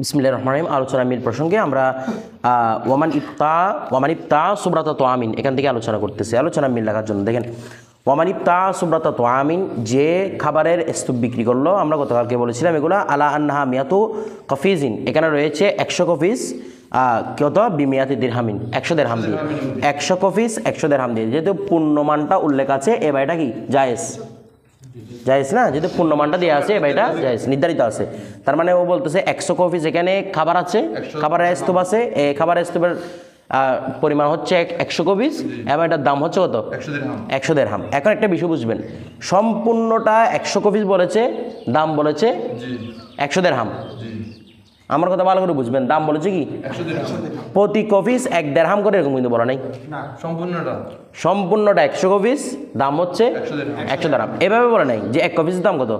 বিসমিল্লাহির রহমানির রহিম। আলোচনা মিল প্রসঙ্গে আমরা ওয়ামান ইফতা সুব্রাতা তোয়ামিন এখান থেকে আলোচনা করতেছি। আলোচনা মিল রাখার জন্য দেখেন, ওয়ামান ইফতা সুব্রাতা তোয়ামিন, যে খাবারের স্তূপ বিক্রি করলো, আমরা গতকালকে বলেছিলাম এগুলো আলা আন্নাহা মিয়াতু কফিজিন, এখানে রয়েছে 100 কফিজ, কত বিমিয়াতি দিরহামিন, 100 দিরহাম দিয়ে, 100 কফিজ 100 দিরহাম দিয়ে। যেহেতু পূর্ণমানটা উল্লেখ আছে, এ বাড়িটা কি জায়েজ, জায়েজ না, যেহেতু পূর্ণমানটা দেওয়া আছে, এটা জায়েজ নির্ধারিত আছে। তার মানে ও বলতেছে 100 কফিজ এখানে খাবার আছে, খাবারের স্তূপ আছে, এই খাবারের স্তূপের পরিমাণ হচ্ছে 100 কফিজ এবং এটার দাম হচ্ছে কত, 100 দিরহাম। এখন একটা বিষয় বুঝবেন, সম্পূর্ণটা 100 কফিজ বলেছে, দাম বলেছে 100 দিরহাম। আমার কথা ভালো করে বুঝবেন, দাম বলেছে কি প্রতি কফিস 1 দিরহাম করে, এরকম কিন্তু বলা নাই। সম্পূর্ণটা 100 কফিস, দাম হচ্ছে 100 দিরহাম। এভাবে বলে নাই যে 1 কফিসের দাম কত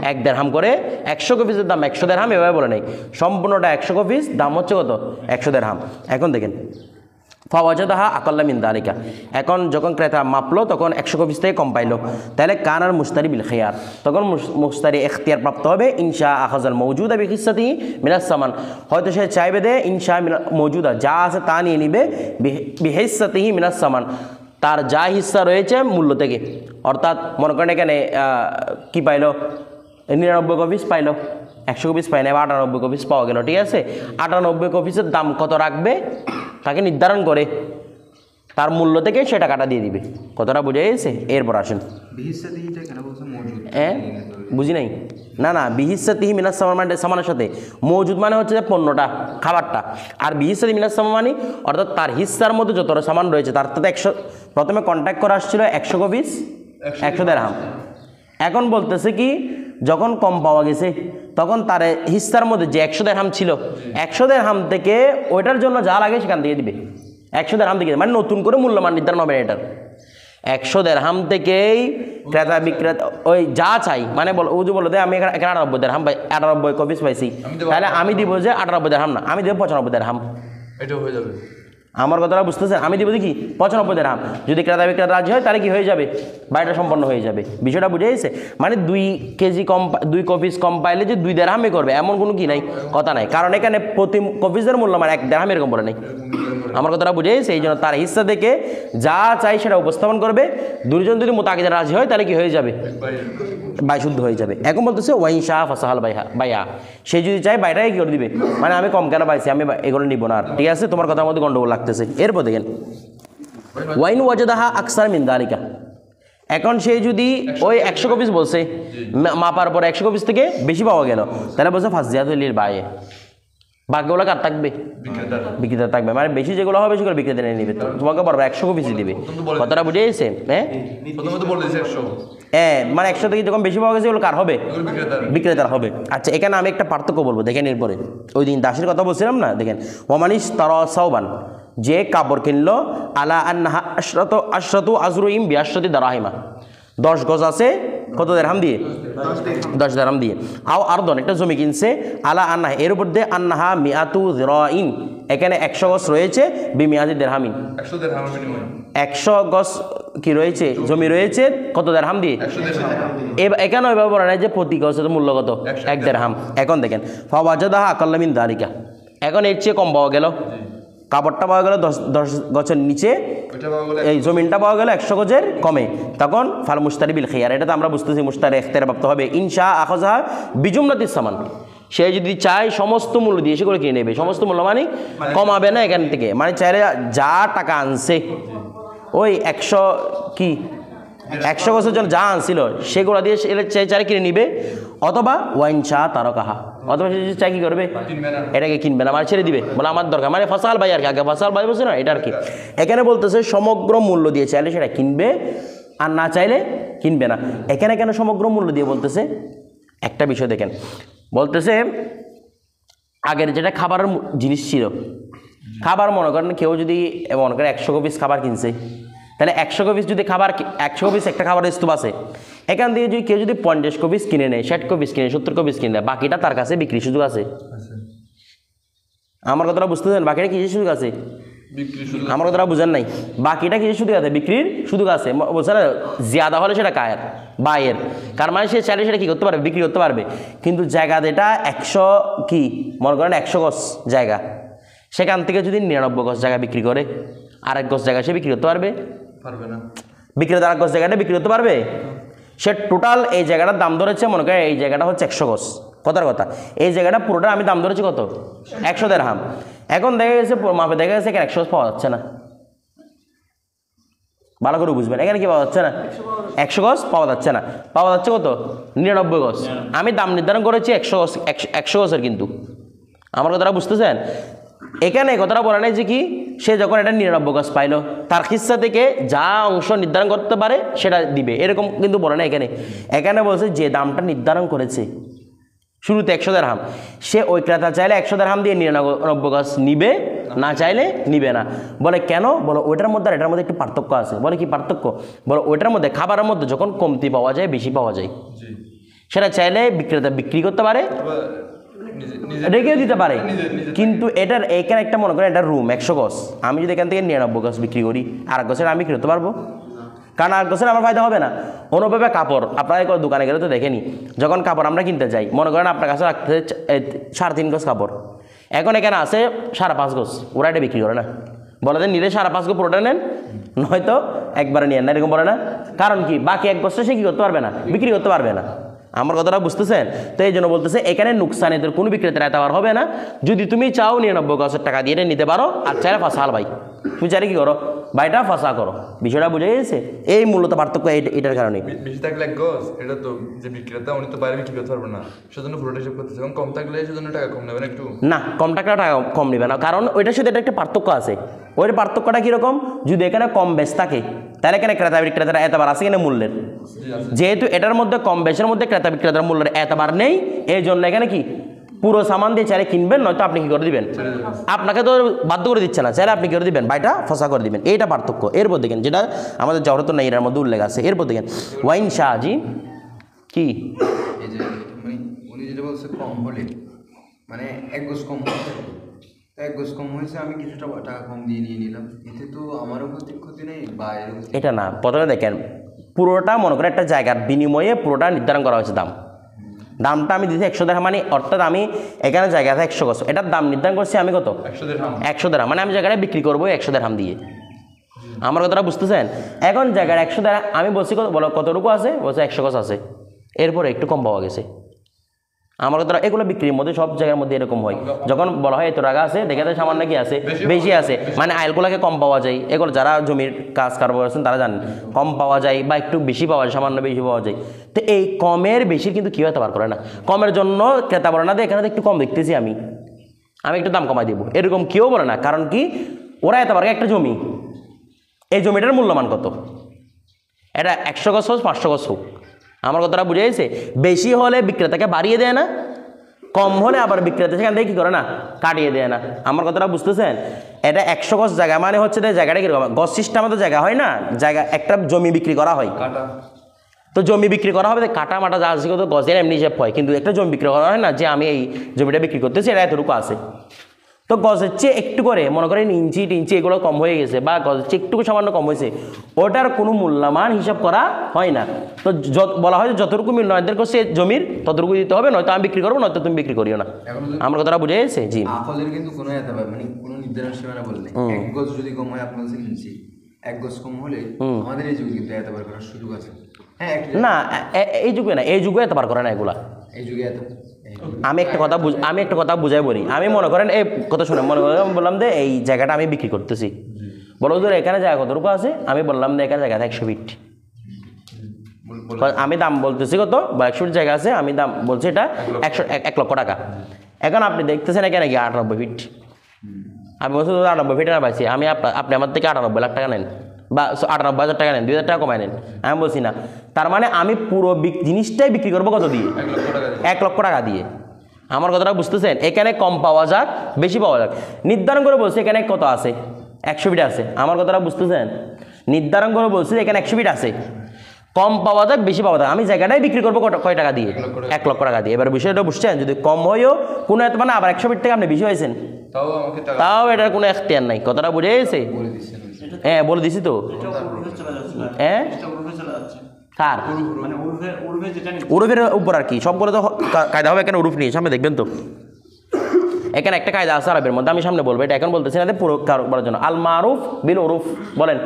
1 দিরহাম করে, 100 কফিসের দাম 100 দিরহাম, এভাবে বলে নাই। সম্পূর্ণটা 100 কফিস, দাম হচ্ছে কত 100 দিরহাম। এখন দেখেন, ফাওয়াজাদাহা আকাল্লা মিন যালিকা, এখন যখন ক্রেতা মাপলো তখন 100 কফিস থেকে কম পাইলো, তাহলে কানার মুশতারি বিল খিয়ার, তখন মুশতারি এখতিয়ার প্রাপ্ত হবে। ইনশা আখাযাল মওজুদা বিখিসাতিহি মিনাস সামান, হয়তো সে চাইবে দে ইনশা মওজুদা, যা আছে তা নিয়ে নিবে, বিহিসাতিহি মিনাস সামান, তার যা হিস্সা রয়েছে মূল্য থেকে। অর্থাৎ মনে করেন এখানে কি পাইলো, 99 কফিস পাইলো, 100 কফিস পাই না, 98 কফিস পাওয়া গেল, ঠিক আছে। 98 কফিসের দাম কত রাখবে তাকে নির্ধারণ করে, তার মূল্য থেকে সে টাকাটা দিয়ে দিবে। কতটা বুঝে গেছে? এরপর আসেন, হ্যাঁ বুঝি নাই, না বিহিসাতিহি মিনাস সামান মানে সামানের সাথে মজুদ মানে হচ্ছে পণ্যটা, খাবারটা, আর বিহিসাতিহি মিনাস সামান মানে অর্থাৎ তার হিস্সার মধ্যে যতটা সামান রয়েছে তার সাথে 100, প্রথমে কন্ট্যাক্ট করা আসছিল 100 কফিস 100 দিরহাম। এখন বলতেছে কি, যখন কম পাওয়া গেছে তখন তার হিস্সার মধ্যে যে 100 দিরহাম ছিল, 100 দিরহাম থেকে ওইটার জন্য যা লাগে সেখান থেকে দিবে। 100 দিরহাম থেকে, মানে নতুন করে মূল্যমান নির্ধারণ হবে এটার। 100 দিরহাম থেকেই ক্রেতা বিক্রেতা ওই যা চাই, মানে ও যে বলো আমি এখানে 98 দিরহাম পাই, 98 কফিস পাইছি, তাহলে আমি দিব যে 98 দিরহাম না, আমি দেবো 95 দিরহাম। এটা হয়ে যাবে, আমার কথাটা বুঝতেছেন? আমি দিব কি 95 দিরহাম। যদি ক্রেতা বিক্রেতা রাজি হয় তাহলে কি হয়ে যাবে, বাড়িটা সম্পন্ন হয়ে যাবে। বিষয়টা বুঝে গেছে? মানে 2 কেজি কম, 2 কফিস কম পাইলে যে 2 দিরহামে করবে এমন কোনো কি নাই, কথা নাই। কারণ এখানে প্রতি কফিসের মূল্য মানে 1 দিরহাম এরকম বলে নাই। আমার কথাটা বুঝে গেছে? এই জন্য তার হিস্সা থেকে যা চাই সেটা উপস্থাপন করবে। দুজন যদি মোতাকিদে রাজি হয় তাহলে কি হয়ে যাবে, বাই শুদ্ধ হয়ে যাবে। এখন বলতেছে ওয়াইন শাহ ফাসাহাল বাইয়া, সে যদি চায় বাইটাকে কি করে দিবে, মানে আমি কম কেন পাইছি, আমি এগুলো নিব না আর, ঠিক আছে, তোমার কথার মধ্যে গন্ডগোল লাগতেছে। এরপর দেখেন, ওয়াইন ওয়াজাদাহা আকসার মিন যালিকা, এখন সে যদি ওই 100 কফিস বলছে, মাপার পর 100 কফিস থেকে বেশি পাওয়া গেল, তাহলে বলছে ফাসজিয়াতুল লিল বায়ে, বাকিগুলো কার থাকবে, বিক্রেতা থাকবে। মানে বেশি যেগুলো হবে সেগুলো বিক্রেতা নিয়ে নিবে, তোমাকে বলবে 100 কফিসই দিবে। কথাটা বুঝে গেছে? হ্যাঁ, মানে 100 থেকে যখন বেশি পাওয়া গেছে এগুলো কার হবে, বিক্রেতার হবে। আচ্ছা, এখানে আমি একটা পার্থক্য বলবো, দেখেন। এরপরে ওই দিন দাসের কথা বলছিলাম না, দেখেন, ওমানিস তারা সাওবান, যে কাপড় কিনলো, আলা আন্নাহা আশরাতু আজরুইম বিআশরাতি দারাহিমা, 10 গজ আছে, কত দিরহাম দিয়ে, 10 দিরহাম দিয়ে। আও আরদন, একটা জমি কিনছে, আলা আন্নাহা, এর উপর দিয়ে আন্নাহা মিআতু যিরাইন, এখানে 100 গজ রয়েছে, বিমিআতি দিরহামিন, 100 গজ কি রয়েছে, জমি রয়েছে, কত দিরহাম দিয়ে, এখানে ওইভাবে বলা নাই যে প্রতি গজের মূল্য কত, 1 দিরহাম। এখন দেখেন, ফাওয়াজাদাহা আকাল্লা মিন যালিকা, এখন এর চেয়ে কম পাওয়া গেল, কাপড়টা পাওয়া গেল 10 গজের নিচে, এই জমিনটা পাওয়া গেল 100 গজের কমে, তখন ফাল মুশতারি বিল খিয়ার, এটা তো আমরা বুঝতেছি মুশতারি এখতিয়ার প্রাপ্ত হবে। ইনশা আখাযাহা বিজুমলাতিস সামান, সে যদি চায় সমস্ত মূল্য দিয়ে সে করে কিনে নেবে, সমস্ত মূল্য মানে কমাবে না এখান থেকে, মানে চাইলে যা টাকা আনছে ওই 100 কি 100 গজের জন্য যা আনছিল সেগুলো দিয়ে চাই কিনে নিবে, অথবা ওয়াইন চা তারও কাহা, অথবা সে চাই কি করবে, এটাকে কিনবে না, মানে ছেড়ে দিবে, বলে আমার দরকার, মানে ফসাল ভাই আর কি, আগে ফসাল ভাই বলছে না, এটা আর কি। এখানে বলতেছে সমগ্র মূল্য দিয়ে চাইলে সেটা কিনবে, আর না চাইলে কিনবে না। এখানে কেন সমগ্র মূল্য দিয়ে বলতেছে, একটা বিষয় দেখেন, বলতেছে আগের যেটা খাবারের জিনিস ছিল, খাবার মনে করেন কেউ যদি মনে করেন 100 কপিস খাবার কিনছে, তাহলে 100 কপিস যদি খাবার, 100 কপিস একটা খাবারের স্তূপ আছে, এখান থেকে যদি কেউ যদি 50 কপিস কিনে নেয়, 60 কপিস কিনে, 70 কপিস কিনে, বাকিটা তার কাছে বিক্রি সুযোগ আছে। আমার কথাটা বুঝতে দেন, বাকিটা কি সুযোগ আছে, আমার কথাটা বুঝেন নাই, বাকিটা কিছু সুযোগ আছে, বিক্রির সুযোগ আছে, বলছে না জিয়াদা হলে সেটা কায়ের বাইয়ের, কার মানে সে চাইলে সেটা কী করতে পারবে, বিক্রি করতে পারবে। কিন্তু জায়গা যেটা 100 কি মনে করেন 100 গজ জায়গা, সেখান থেকে যদি 99 গজ জায়গা বিক্রি করে, আরেক গজ জায়গা সে বিক্রি করতে পারবে না, বিক্রেতা আরেক গজ জায়গাটা বিক্রি করতে পারবে? সে টোটাল এই জায়গাটার দাম ধরেছে, মনে করেন এই জায়গাটা হচ্ছে 100 গজ, কথার কথা এই জায়গাটা পুরোটা আমি দাম ধরেছি কত, 100 দিরহাম। এখন দেখা গেছে মাপে দেখা গেছে এখানে 100 গজ পাওয়া যাচ্ছে না, ভালো করে বুঝবেন, এখানে কি পাওয়া যাচ্ছে না, 100 গজ পাওয়া যাচ্ছে না, পাওয়া যাচ্ছে কত, 99 গজ। আমি দাম নির্ধারণ করেছি 100 গজ, 100 গজের। কিন্তু আমার কথাটা বুঝতেছেন, এখানে কথাটা বলা নেই যে কি সে যখন এটা 99 গজ পাইলো, তার খিস্সা থেকে যা অংশ নির্ধারণ করতে পারে সেটা দিবে, এরকম কিন্তু বলে না। এখানে বলছে যে দামটা নির্ধারণ করেছে শুরুতে 100 দিরহাম, সে ওই ক্রেতা চাইলে 100 দিরহাম দিয়ে 99 গজ নিবে, না চাইলে নিবে না। বলে কেন, বলো ওইটার মধ্যে আর এটার মধ্যে একটু পার্থক্য আছে। বলে কি পার্থক্য, বলো ওইটার মধ্যে খাবারের মধ্যে যখন কমতি পাওয়া যায় বেশি পাওয়া যায়, সেটা চাইলে বিক্রেতা বিক্রি করতে পারে, রেখেও দিতে পারে। কিন্তু এটার এখানে একটা মনে করেন এটা রুম 100 গজ, আমি যদি এখান থেকে 99 গজ বিক্রি করি, আর গছের আমি বিক্রি করতে পারবো, কারণ আর গছের আমার ফায়দা হবে না। অনুভবে কাপড় আপনারা একবার দোকানে গেলে তো দেখেনি, যখন কাপড় আমরা কিনতে যাই, মনে করেন আপনার কাছে রাখতে 3.5 গজ কাপড়, এখন এখানে আছে 5.5 গজ, ওরা এটা বিক্রি করে না, বলে যে নিলে 5.5 গজ পুরোটা নেন, নয়তো একবারে নিয়েন না, এরকম বলে না। কারণ কি, বাকি এক গজটা সে কী করতে পারবে না, বিক্রি করতে পারবে না। আমার কথাটা বুঝতেছেন? তো এই জন্য বলতেছে এখানে নুকসানিদের কোনো বিক্রেতার এতবার হবে না। যদি তুমি চাও 99 গজের টাকা দিয়ে নিতে পারো, আর চাইলে ফাঁসা হাল ভাই, তুমি চাইলে কী করো, ভাইটা ফাঁসা করো, বিষয়টা বুঝে গেছে? এই মূলত পার্থক্য এটার কারণে। বেশি থাকলে 1 গজ, এটা তো যে বিক্রেতা উনি তো বাইরে বিক্রি করতে পারবে না, সেজন্য পুরোটা হিসাব করতেছে। এবং কম থাকলে সেজন্য টাকা কম নেবে না, একটু না কম টাকা কম নেবে না, কারণ ওইটার সাথে এটা একটা পার্থক্য আছে। ওই পার্থক্যটা কীরকম, যদি এখানে কম বেশ থাকে তাহলে এখানে ক্রেতা বিক্রেতারা এতবার আছে কিনা মূল্যের, যেহেতু এটার মধ্যে কম বেশের মধ্যে ক্রেতা বিক্রেতার মূল্যের এতবার নেই, এই জন্য এখানে কি পুরো সামান দিয়ে চাইলে কিনবেন, নয়তো আপনি কি করে দিবেন, আপনাকে তো বাধ্য করে দিচ্ছে না, চাইলে আপনি কি করে দিবেন, বাইটা ফসা করে দিবেন। এইটা পার্থক্য। এরপর দেখেন যেটা আমাদের জহরত নাই এর মধ্যে উল্লেখ আছে। এরপর দেখেন ওয়াইন শাহজি কি এই যে উনি যেটা বলছে কম হলে মানে 1 গজ কম হয়েছে, 1 গজ কম হয়েছে, আমি কিছুটা টাকা কম দিয়ে নিয়ে নিলাম, এতে তো আমারও ক্ষতি নেই বা এটা না। প্রথমে দেখেন পুরোটা মনে করে একটা জায়গার বিনিময়ে পুরোটা নির্ধারণ করা হয়েছে দামটা আমি দিচ্ছি 100 দিরহাম, মানে অর্থাৎ আমি এখানে জায়গাতে 100 গজ, এটার দাম নির্ধারণ করছি আমি কত, 100 দিরহাম, মানে আমি জায়গাটা বিক্রি করবো 100 দিরহাম দিয়ে। আমার কথাটা বুঝতেছেন? এখন জায়গার 100 দিরহাম আমি বলছি বলো কতটুকু আছে, বলছে 100 গজ আছে, এরপরে একটু কম পাওয়া গেছে। আমার কথা এগুলো বিক্রির মধ্যে সব জায়গার মধ্যে এরকম হয়, যখন বলা হয় এত টাকা আছে, দেখে সামান্য কি আছে, বেশি আছে, মানে আইলগুলোকে কম পাওয়া যায়। এগুলো যারা জমির কাজ কারবার আছেন তারা জানেন, কম পাওয়া যায় বা একটু বেশি পাওয়া যায়, সামান্য বেশি পাওয়া যায়। তো এই কমের বেশির কিন্তু কেউ এত বার করে না, কমের জন্য ক্রেতা বলে না যে এখানে একটু কম দেখতেছি আমি একটু দাম কমাই দেবো, এরকম কেউ বলে না। কারণ কি, ওরা এত বার একটা জমি, এই জমিটার মূল্যমান কত, এটা 100 গজ হোক 500 গজ হোক, আমার কথাটা বুঝে গেছে? বেশি হলে বিক্রেতাকে বাড়িয়ে দেয় না, কম হলে আবার বিক্রেতা সেখান থেকে কী করে না, কাটিয়ে দেয় না। আমার কথাটা বুঝতেছেন? এটা 100 গজ জায়গা মানে হচ্ছে জায়গাটা কীরকম, গজ সিস্টেমে তো জায়গা হয় না, জায়গা একটা জমি বিক্রি করা হয়, তো জমি বিক্রি করা হবে কাটা মাটা যা আছে তো গজের এমনি হিসাব হয়, কিন্তু একটা জমি বিক্রি করা হয় না যে আমি এই জমিটা বিক্রি করতেছি এটা এতটুকু আছে। তো গজের চেয়ে একটু করে মনে করেন ইঞ্চি টিঞ্চি এগুলো কম হয়ে গেছে বা গজের চেয়ে একটু সামান্য কম হয়েছে, ওটার কোনো মূল্যমান হিসাব করা হয় না। তো বলা হয় যতটুকু মিলনয়দের করছে জমির ততটুকু দিতে হবে, নয়তো আমি বিক্রি করবো, নয়তো তুমি বিক্রি করিও না। আমার কথাটা বুঝে গেছে? জি। আকলের কিন্তু কোনো মানে কোনো নির্ধারণ সীমানা বললে 1 গজ যদি কম হয় আপনার কাছে ইঞ্চি, 1 গজ কম হলে আমাদের এই যুগে কিন্তু এতবার করার সুযোগ আছে। হ্যাঁ না, এই যুগে না, এই যুগে এতবার করে না এগুলা, এই যুগে এত। আমি একটা কথা বুঝাই বলি। আমি মনে করেন এই কথা শুনে মনে করেন বললাম যে এই জায়গাটা আমি বিক্রি করতেছি, বলো ধর এখানে জায়গা কতটুকু আছে, আমি বললাম যে এখানে জায়গাটা 100 ফিট, আমি দাম বলতেছি কত বা 100 ফিট জায়গা আছে, আমি দাম বলছি এটা 1 লক্ষ টাকা। এখন আপনি দেখতেছেন এখানে কি 98 ফিট, আমি বলছি 98 ফিট না পাইছি, আমি আপনি আমার থেকে 98 লাখ টাকা নেন বা 98,000 টাকা নেন, 2,000 টাকা কমায় নেন, আমি বলছি না। তার মানে আমি পুরো জিনিসটাই বিক্রি করবো কত দিয়ে, 1 লক্ষ টাকা দিয়ে। আমার কথাটা বুঝতেছেন? এখানে কম পাওয়া যাক বেশি পাওয়া যাক নির্ধারণ করে বলছি এখানে কত আছে, 100 ফিট আছে। আমার কথাটা বুঝতেছেন? নির্ধারণ করে বলছি এখানে 100 ফিট আছে, কম পাওয়া যাক বেশি পাওয়া যাক, আমি জায়গাটাই বিক্রি করবো কয় টাকা দিয়ে, 1 লক্ষ টাকা দিয়ে। এবার বিষয়টা বুঝছেন? যদি কম হয়েও কোনো মানে আবার 100 ফিট থেকে আপনি বেশি হয়েছেন, তাও আমাকে টাকা তাও এটার কোনো এখতিয়ার নাই, কথাটা বুঝে গেছে? বলে দিচ্ছেন হ্যাঁ বলে দিছি তো। হ্যাঁ কার উরুফের উপর আর কি সবগুলো তো কায়দা হবে, এখানে উরুফ নিয়ে সামনে দেখবেন তো। এখানে একটা কায়দা আছে আরবের মধ্যে, আমি সামনে বলবো, এটা এখন বলতেছি না, পুরো করার জন্য। আল মারুফ বিল উরুফ, বলেন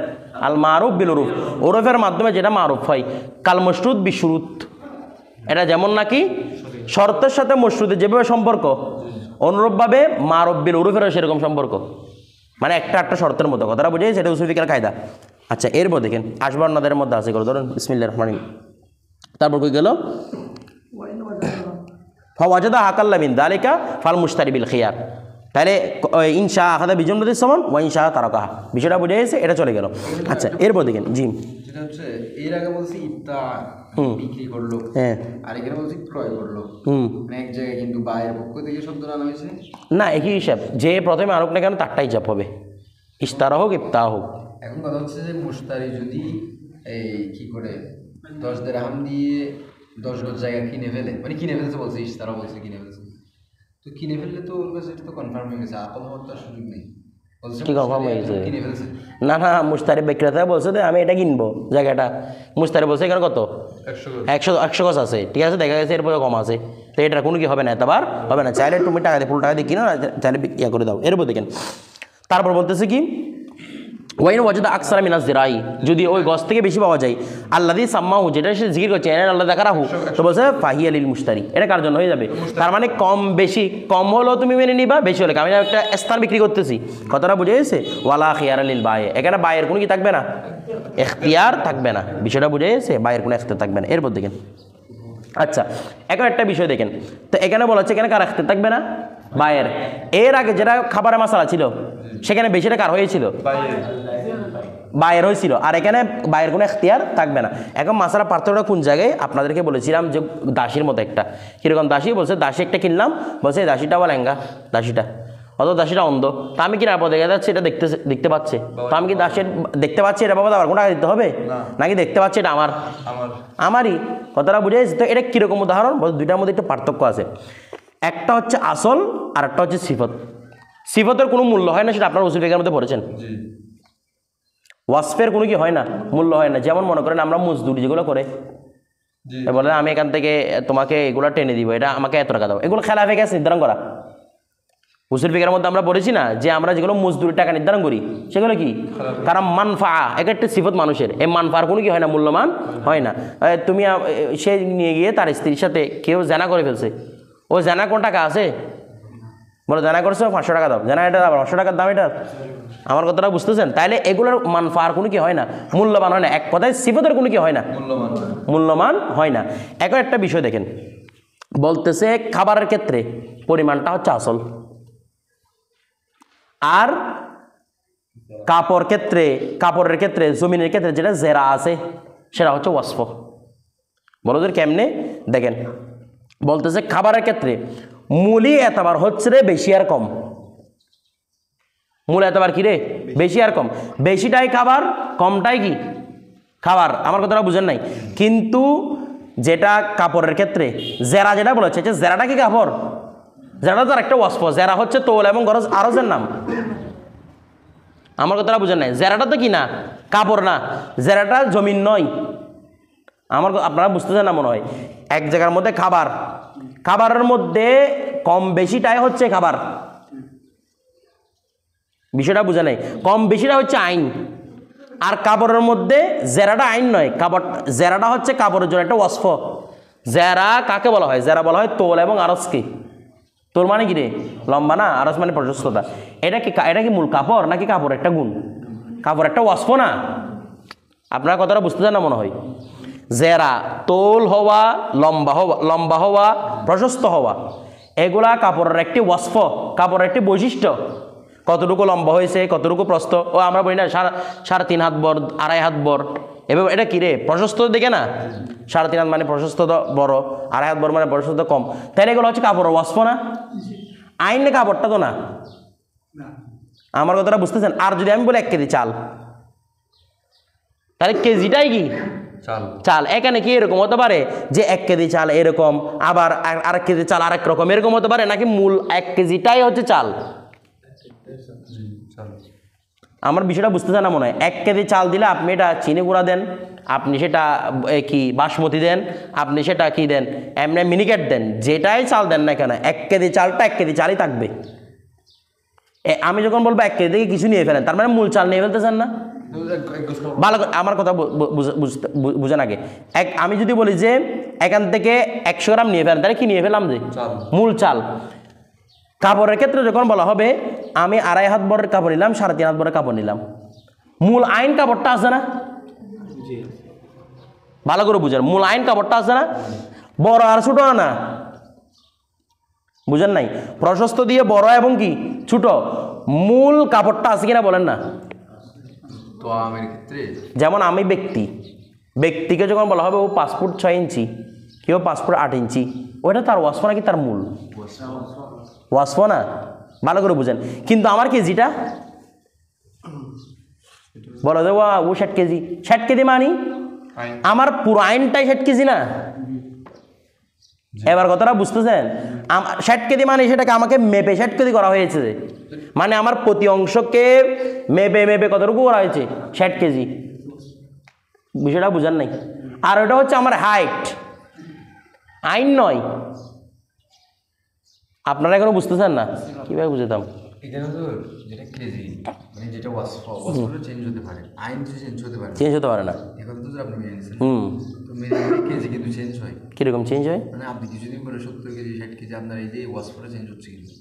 আল মারুফ বিল উরুফ, উরুফের মাধ্যমে যেটা মারুফ হয়। কাল মশরুত বিশুরুত, এটা যেমন নাকি শর্তের সাথে মশরুতের যেভাবে সম্পর্ক, অনুরূপভাবে মারুফ বিল উরুফেরও সেরকম সম্পর্ক, মানে একটা শর্তের মতো, কথাটা বুঝে সেটা উসুল ফিকহের কায়দা। আচ্ছা এরপর দেখেন আসবাবনাদের মধ্যে আছে, করে ধরুন বিসমিল্লাহির রহমানির রহিম, তারপর কই গেল ফাওয়াজাদা হাকাল্লা মিন দালিকা ফাল মুশতারি বিল খিয়ার, তাহলে ইনশা আখাদা বিজন নদীর সমান ওয়া ইনশা তারাকাহা, বিষয়টা বুঝে গেছে, এটা চলে গেল। আচ্ছা এরপর দেখেন জি, যেটা হচ্ছে এর আগে বলছি ইত্তা বিক্রি করলো, হ্যাঁ আর এখানে বলছি ক্রয় করলো, মানে এক জায়গায় কিন্তু বাইরের পক্ষ থেকে শব্দ আনা হয়েছে না, একই হিসাব, যে প্রথমে আনুক না কেন তারটাই হিসাব হবে, ইস্তারা হোক ইফতা হোক। এখন কথা হচ্ছে যে মুশতারি যদি এই কি করে 10 দিরহাম দিয়ে 10 গজ জায়গা কিনে ফেলে, মানে কিনে ফেলছে বলছে, তারা বলছে কিনে ফেলছে, তো কিনে ফেললে তো ওর কাছে এটা তো কনফার্ম হয়ে গেছে, আকল হওয়ার তো আর সুযোগ নেই, বলছে কি confirm হয়ে গেছে? কিনে ফেলছে। না না, মুশতারি বিক্রেতা বলছে যে আমি এটা কিনবো জায়গাটা, মুশতারি বলছে এখানে কত 100 গজ আছে, ঠিক আছে, দেখা গেছে এরপরে কম আছে, তো এটার কোনো কি হবে না, এতবার হবে না, চাইলে তুমি টাকা দিয়ে ফুল টাকা দিয়ে কিনো না, চাইলে ইয়া করে দাও। এরপর দেখেন তারপর বলতেছে কি ওয়াইন ওয়াজদা আকসারা মিনাজ জিরাই, যদি ওই গছ থেকে বেশি পাওয়া যায়, আল্লাযী সাম্মাহু, যেটা সে জিকির করছে আল্লাহ যাকারাহু, তো বলছে ফাহিয়া লিল মুশতারি, এটা কার জন্য হয়ে যাবে, তার মানে কম বেশি, কম হলেও তুমি মেনে নিবা, বেশি হলে আমি একটা স্থান বিক্রি করতেছি, কথাটা বুঝে গেছে, ওয়ালা খিয়ারা লিল বায়ে, এখানে বায়ের কোনো কি থাকবে না, এখতিয়ার থাকবে না, বিষয়টা বুঝে গেছে, বায়ের কোনো এখতিয়ার থাকবে না। এরপর দেখেন আচ্ছা এখন একটা বিষয় দেখেন, তো এখানে বলা হচ্ছে এখানে কার এখতিয়ার থাকবে না, বায়ের। এর আগে যেটা খাবারের মশলা ছিল সেখানে বেশিটা কার হয়েছিল, বায়ের হয়েছিল, আর এখানে বায়ের কোনো এখতিয়ার থাকবে না। এখন মশলা পার্থক্যটা কোন জায়গায়, আপনাদেরকে বলেছিলাম যে দাসির মতো একটা, কীরকম দাসী বলছে, দাসী একটা কিনলাম, বলছে এই দাসীটা বা লেঙ্গা, দাসীটা অত দাসীটা অন্ধ, তা আমি কি না দেখা যাচ্ছে এটা দেখতে পাচ্ছে, তো আমি কি দাসের দেখতে পাচ্ছি এটা বাবা আবার কোনো টাকা দিতে হবে, নাকি দেখতে পাচ্ছি এটা আমারই, কথাটা বুঝে গেছে। তো এটা কীরকম উদাহরণ, দুইটার মধ্যে একটু পার্থক্য আছে, একটা হচ্ছে আসল আর একটা হচ্ছে সিফত। সিফতের কোনো মূল্য হয় না, সেটা আপনার উসুল ফিকহের মধ্যে পড়েছেন। ওয়াসফের কোনো কি হয় না, মূল্য হয় না, যেমন মনে করেন আমরা মজদুরি যেগুলো করে, বলে আমি এখান থেকে তোমাকে এগুলো টেনে দিব, এটা আমাকে এত টাকা দাও, এগুলো খেলাফে গেছে নির্ধারণ করা। উসুল ফিকহের মধ্যে আমরা পড়েছি না যে আমরা যেগুলো মজদুরি টাকা নির্ধারণ করি সেগুলো কি, কারণ মানফা একটা সিফত মানুষের, এই মানফার কোনো কি হয় না, মূল্যমান হয় না। তুমি সে নিয়ে গিয়ে তার স্ত্রীর সাথে কেউ জানা করে ফেলছে, ও জানা কোন টাকা আছে, বলে জানা করছো 500 টাকা দাও, জানা এটা 500 টাকার দাম, এটা আমার কথাটা বুঝতেছেন, তাইলে এগুলোর মানফার কোনো কি হয় না, মূল্যবান হয় না, এক কথায় সিফতের কোনো কি হয় না, মূল্যমান হয় না। এখন একটা বিষয় দেখেন, বলতেছে খাবারের ক্ষেত্রে পরিমাণটা হচ্ছে আসল, আর কাপড়ের ক্ষেত্রে জমিনের ক্ষেত্রে যেটা জেরা আছে সেটা হচ্ছে ওয়াসফ। বলদের কেমনে দেখেন, বলতেছে খাবারের ক্ষেত্রে মূলই এতবার হচ্ছে রে বেশি আর কম, মূল এতবার কি রে বেশি আর কম, বেশিটাই খাবার কমটাই কি খাবার, আমার কথাটা বুঝেন নাই। কিন্তু যেটা কাপড়ের ক্ষেত্রে জেরা যেটা বলেছে যে জেরাটা কি কাপড়, জেরাটা তো একটা ওয়াসফ, জেরা হচ্ছে তোল এবং গরজ আরজের নাম, আমার কথাটা বুঝেন নাই। জেরাটা তো কি না কাপড় না, জেরাটা জমিন নয়, আপনারা বুঝতেছেন না মনে হয়। এক জায়গার মধ্যে খাবারের মধ্যে কম বেশিটাই হচ্ছে খাবার, বিষয়টা বুঝে নাই, কম বেশিটা হচ্ছে আইন, আর কাপড়ের মধ্যে জেরাটা আইন নয়, জেরাটা হচ্ছে কাপড়ের জন্য একটা ওয়াসফ। জেরা কাকে বলা হয়, জেরা বলা হয় তোল এবং আরজকে। তোল মানে কি রে লম্বা না, আরজ মানে প্রশস্ততা, এটা কি মূল কাপড় নাকি কাপড় একটা গুণ, কাপড় একটা ওয়াসফ না, আপনারা কথাটা বুঝতেছেন না মনে হয়। জেরা তোল হওয়া, লম্বা হওয়া, প্রশস্ত হওয়া, এগুলা কাপড়ের একটি ওয়াসফ, কাপড়ের একটি বৈশিষ্ট্য। কতটুকু লম্বা হয়েছে, কতটুকু প্রস্থ, ও আমরা বলি না 3.5 হাত বর, 2.5 হাত বর, এভাবে এটা কি রে প্রশস্ত দেখে না, 3.5 হাত মানে প্রশস্ত বড়, 2.5 হাত বড় মানে প্রশস্ত কম, তাহলে এগুলো হচ্ছে কাপড়ের ওয়াসফ না, আইন কাপড়টা তো না, আমার কথাটা বুঝতেছেন। আর যদি আমি বলি 1 কেজি চাল, তাহলে কেজিটাই কি চাল, এখানে কি এরকম হতে পারে যে 1 কেজি চাল এরকম, আবার 1 কেজি চাল আরেক রকম এরকম হতে পারে, নাকি মূল 1 কেজিটাই হচ্ছে চাল, জি চাল আমার বিষয়টা বুঝতেছেন না মনে হয়। 1 কেজি চাল দিলে আপনি এটা চিনি গুঁড়া দেন, আপনি সেটা কি বাসমতি দেন, আপনি সেটা কি দেন এমনি মিনিকেট দেন, যেটাই চাল দেন না কেন 1 কেজি চালটা 1 কেজি চালই থাকবে। আমি যখন বলবো 1 কেজি থেকে কিছু নিয়ে ফেলেন, তার মানে মূল চাল নিয়ে ফেলতেছেন না। ভালো করে আমার কথা বুঝেন আগে। আমি যদি বলি যে এখান থেকে 100 গ্রাম নিয়ে ফেলেন, তাহলে কি নিয়ে ফেলাম যে মূল চাল। কাপড়ের ক্ষেত্রে যখন বলা হবে আমি 2.5 হাত বরের কাপড় নিলাম, 3.5 হাত বরের কাপড় নিলাম, মূল আইন কাপড়টা আছে না, ভালো করে বুঝেন, মূল আইন কাপড়টা আছে না, বড় আর ছোট না, বুঝেন নাই? প্রশস্ত দিয়ে বড় এবং কি ছোট, মূল কাপড়টা আছে কিনা বলেন না। তো আমের ক্ষেত্রে যেমন আমি ব্যক্তিকে যখন বলা হবে ও 5 ফুট 6 ইঞ্চি, কেউ 5 ফুট 8 ইঞ্চি, ওইটা তার ওয়াসফ নাকি তার মূল ওয়াসফ না, ভালো করে বুঝেন। কিন্তু আমার কেজিটা বলো যে ও 60 কেজি, 60 কেজি মানি আমার পুরো আইনটাই 60 কেজি না। এবার কথাটা বুঝতেছেন? 60 কেজি মানে সেটাকে আমাকে মেপে 60 কেজি করা হয়েছে, মানে আমার প্রতি অংশকে মেপে কতটুকু করা হয়েছে 60 কেজি। বিষয়টা বুঝার নাই। আর ওটা হচ্ছে আমার হাইট, আইন নয়। আপনারা এখনো বুঝতেছেন না, কিভাবে বুঝাতাম? এখানে তো যেটা কেজি মানে যেটা ওয়াসফ চেঞ্জ হতে পারে, আইন তো চেঞ্জ হতে পারে, চেঞ্জ হতে পারে না। এখন তো আপনি মেনে নিয়েছেন, তো মেনে কেজি কিন্তু চেঞ্জ হয়। কিরকম চেঞ্জ হয়? মানে আপনি কিছুদিন পরে 70 কেজি 60 কেজি আপনার এই যে ওয়াসফটা চেঞ্জ হচ্ছে কিন্তু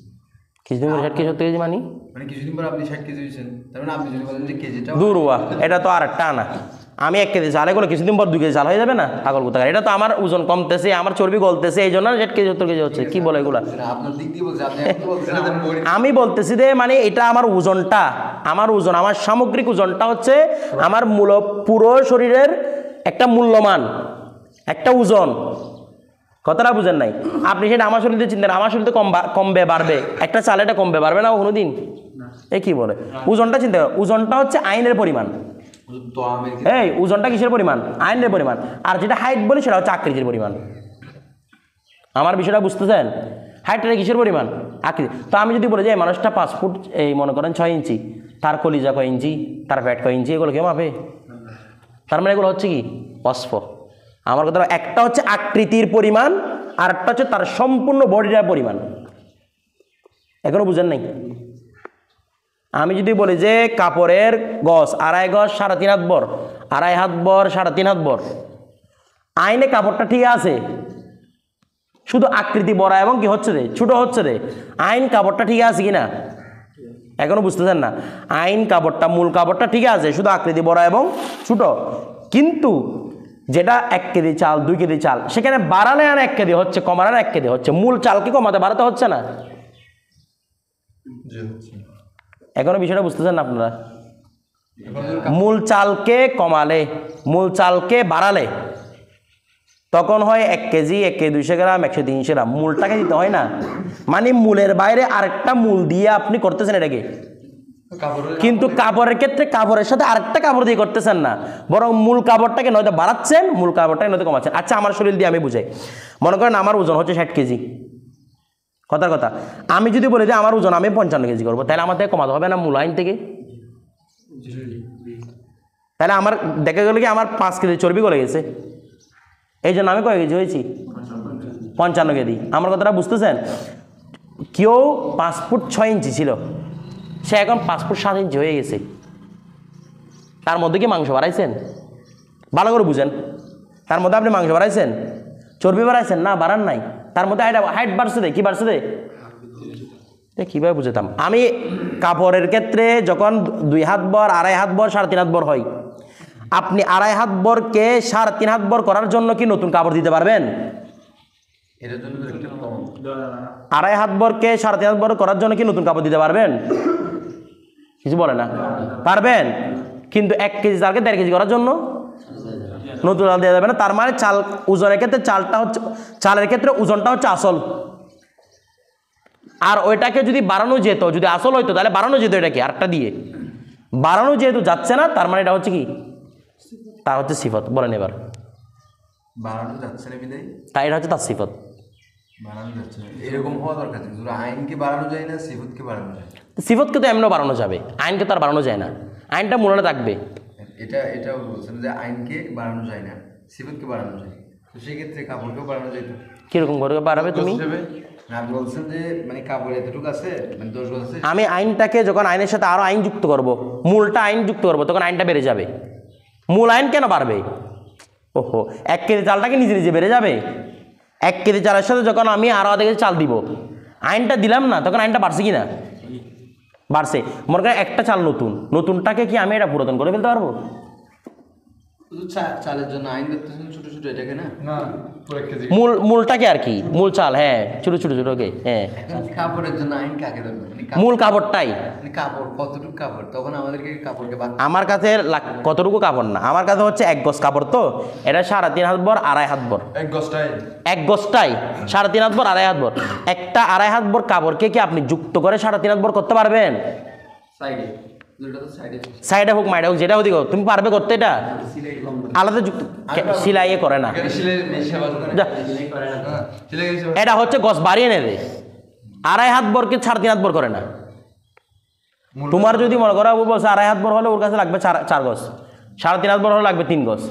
কিছুদিন পরে 60 কেজি 70 কেজি মানি, মানে কিছুদিন পরে আপনি 60 কেজি হয়েছেন, তার মানে আপনি যদি বলেন যে কেজিটা দূর হওয়া, এটা তো আর একটা না। আমি 1 কেজি চাল এগুলো কিছুদিন পর 2 কেজি চাল হয়ে যাবে না, পাগল কোথাকার। এটা তো আমার ওজন কমতেছে, আমার চর্বি গলতেছে, এই জন্য 60 কেজি 70 কেজি হচ্ছে। কি বলে এগুলা? আপনার দিক দিয়ে বলছে, আপনি এখন বলছেন আমি বলতেছি যে মানে এটা আমার ওজনটা, আমার ওজন, আমার সামগ্রিক ওজনটা হচ্ছে আমার মূল পুরো শরীরের একটা মূল্যমান, একটা ওজন। কথাটা বুঝেন নাই? আপনি সেটা আমার শরীরে চিন্তা করেন, আমার শরীরে কমবে বাড়বে, একটা চাল এটা কমবে বাড়বে না কোনোদিন? এ কি বলে? ওজনটা চিন্তা করেন, ওজনটা হচ্ছে আইনের পরিমাণ। তো আমের এই ওজনটা কিসের পরিমাণ? আইনের পরিমাণ। আর যেটা হাইট বলি সেটা হচ্ছে আকৃতির পরিমাণ। আমার বিষয়টা বুঝতেছেন? হাইটটা কিসের পরিমাণ? আকৃতি। তো আমি যদি বলি যে এই মানুষটা 5 ফুট এই মনে করেন 6 ইঞ্চি, তার কলিজা কয় ইঞ্চি, তার পেট কয় ইঞ্চি, এগুলো কেউ মাপে? তার মানে এগুলো হচ্ছে কি ওয়াসফ। আমার কথা একটা হচ্ছে আকৃতির পরিমাণ, আর একটা হচ্ছে তার সম্পূর্ণ বডিটার পরিমাণ। এখনো বুঝেন নাই? আমি যদি বলি যে কাপড়ের গজ 2.5 গজ 3.5 হাত বর, 2.5 হাত বর 3.5 হাত বর, আইনে কাপড়টা ঠিক আছে, শুধু আকৃতি বড় এবং কি হচ্ছে রে ছোট হচ্ছে রে, আইন কাপড়টা ঠিক আছে কিনা এখনো বুঝতেছেন না? আইন কাপড়টা মূল কাপড়টা ঠিক আছে, শুধু আকৃতি বড় এবং ছোট। কিন্তু যেটা 1 কেজি চাল 2 কেজি চাল, সেখানে বাড়ালে আর 1 কেজি হচ্ছে, কমালে 1 কেজি হচ্ছে, মূল চালকে কমাতে বাড়াতে হচ্ছে না। এখনো বিষয়টা বুঝতেছেন না আপনারা? মূল চালকে কমালে, মূল চালকে বাড়ালে তখন হয় 1 কেজি 1 কেজি 200 গ্রাম 100-300 গ্রাম, মূলটাকে দিতে হয় না। মানে মূলের বাইরে আরেকটা মূল দিয়ে আপনি করতেছেন এটাকে। কিন্তু কাপড়ের ক্ষেত্রে কাপড়ের সাথে আরেকটা কাপড় দিয়ে করতেছেন না, বরং মূল কাপড়টাকে নয়তো বাড়াচ্ছেন, মূল কাপড়টাকে নয়তো কমাচ্ছেন। আচ্ছা আমার শরীর দিয়ে আমি বুঝাই। মনে করেন আমার ওজন হচ্ছে 60 কেজি, কথার কথা। আমি যদি বলি যে আমার ওজন আমি 55 কেজি করবো, তাহলে আমার থেকে কমাতে হবে না মূল আইন থেকে? তাহলে আমার দেখা গেল কি আমার 5 কেজি চর্বি গলে গেছে, এই জন্য আমি কয় কেজি হয়েছি? 55 কেজি। আমার কথাটা বুঝতেছেন? কেউ 5 ফুট 6 ইঞ্চি ছিল, সে এখন 5 ফুট 7 ইঞ্চি হয়ে গেছে। তার মধ্যে কি মাংস বাড়াইছেন? ভালো করে বুঝেন। তার মধ্যে আপনি মাংস বাড়াইছেন, চর্বি বাড়াইছেন? না, বাড়ান নাই। তার মধ্যে হাইট বাড়ছে দে, কি বাড়ছে দে? কীভাবে বুঝতাম? আমি কাপড়ের ক্ষেত্রে যখন 2 হাত বর 2.5 হাত বর 3.5 হাত বর হয়, আপনি 2.5 হাত বরকে 3.5 হাত বর করার জন্য কি নতুন কাপড় দিতে পারবেন? এটার জন্য 2.5 হাত বরকে 3.5 হাত বর করার জন্য কি নতুন কাপড় দিতে পারবেন? কিছু বলে না, পারবেন। কিন্তু 1 কেজি চালকে 1.5 কেজি করার জন্য নতুন চাল দেওয়া যাবে না। তার মানে চাল ওজনের ক্ষেত্রে চালটা হচ্ছে, চালের ক্ষেত্রে ওজনটা হচ্ছে আসল। আর ওইটাকে যদি বাড়ানো যেত, যদি আসল হইতো তাহলে বাড়ানো যেত এটাকে আরেকটা দিয়ে। বাড়ানো যেহেতু যাচ্ছে না, তার মানে এটা হচ্ছে কি? তার হচ্ছে সিফত। বলেন এবার, বাড়ানো যাচ্ছে না বিদায়, তাই এটা হচ্ছে তার সিফত। বাড়ানো যাচ্ছে না। এরকম হওয়া দরকার ছিল। আইনকে বাড়ানো যায় না, সিফতকে বাড়ানো যায়। সিফতকে তো এমনও বাড়ানো যাবে, আইনকে তো আর বাড়ানো যায় না, আইনটা মূলে থাকবে। এটাও বলছেন যে আইনকে বাড়ানো যায় না, সিফতকে বাড়ানো যায়। তো সেক্ষেত্রে কাপড়কেও বাড়ানো যায় তো। কীরকম করে বাড়াবে তুমি? না, আপনি বলছেন যে মানে কাপড় এতটুকু আছে, মানে 10 গজ আছে। আমি আইনটাকে যখন আইনের সাথে আরও আইন যুক্ত করব, মূলটা আইন যুক্ত করব, তখন আইনটা বেড়ে যাবে। মূল আইন কেন বাড়বে? ওহো, 1 কেজি চালটাকে নিজে নিজে বেড়ে যাবে? 1 কেজি চালের সাথে যখন আমি আরও আধা কেজি চাল দিব, আইনটা দিলাম না, তখন আইনটা বাড়ছে কি না? বাড়ছে। মনে করেন একটা চাল নতুনটাকে কি আমি এটা পুরাতন করে ফেলতে পারবো? শুধু চালের জন্য আইন করতেছেন ছোট ছোট, এটাকে না? না, পুরো 1 কেজি। মূলটাকে আর কি, মূল চাল, হ্যাঁ, ছোটো ছোটো ছোটোকে, হ্যাঁ। এখন কাপড়ের জন্য আইন কাকে ধরবে? মূল কাপড়টাই। কাপড় কতটুকু কাপড়, তখন আমাদেরকে কাপড়কে আমার কাছে কতটুকু কাপড় না, আমার কাছে হচ্ছে 1 গজ কাপড়, তো এটা 3.5 হাত বর, 2.5 হাত বর। 1 গজটাই 1 গজটাই 3.5 হাত বর, 2.5 হাত বর। একটা 2.5 হাত বর কাপড়কে কি আপনি যুক্ত করে 3.5 হাত বর করতে পারবেন? সাইডে, দুটো তো সাইডে। সাইডে হোক মাইডে হোক, যেটা হোক, তুমি পারবে করতে? এটা আলাদা যুক্ত সিলাইয়ে করে না, এখানে সিলাই সেবা করে যা। না, সিলাই সেবা। এটা হচ্ছে গজ বাড়িয়ে নেবে, 2.5 হাত বরকে 3.5 হাত বর করে না। তোমার যদি মনে করো ও বলছে 2.5 হাত বর হলে ওর কাছে লাগবে 4 গজ, 3.5 হাত বর হলে লাগবে 3 গজ।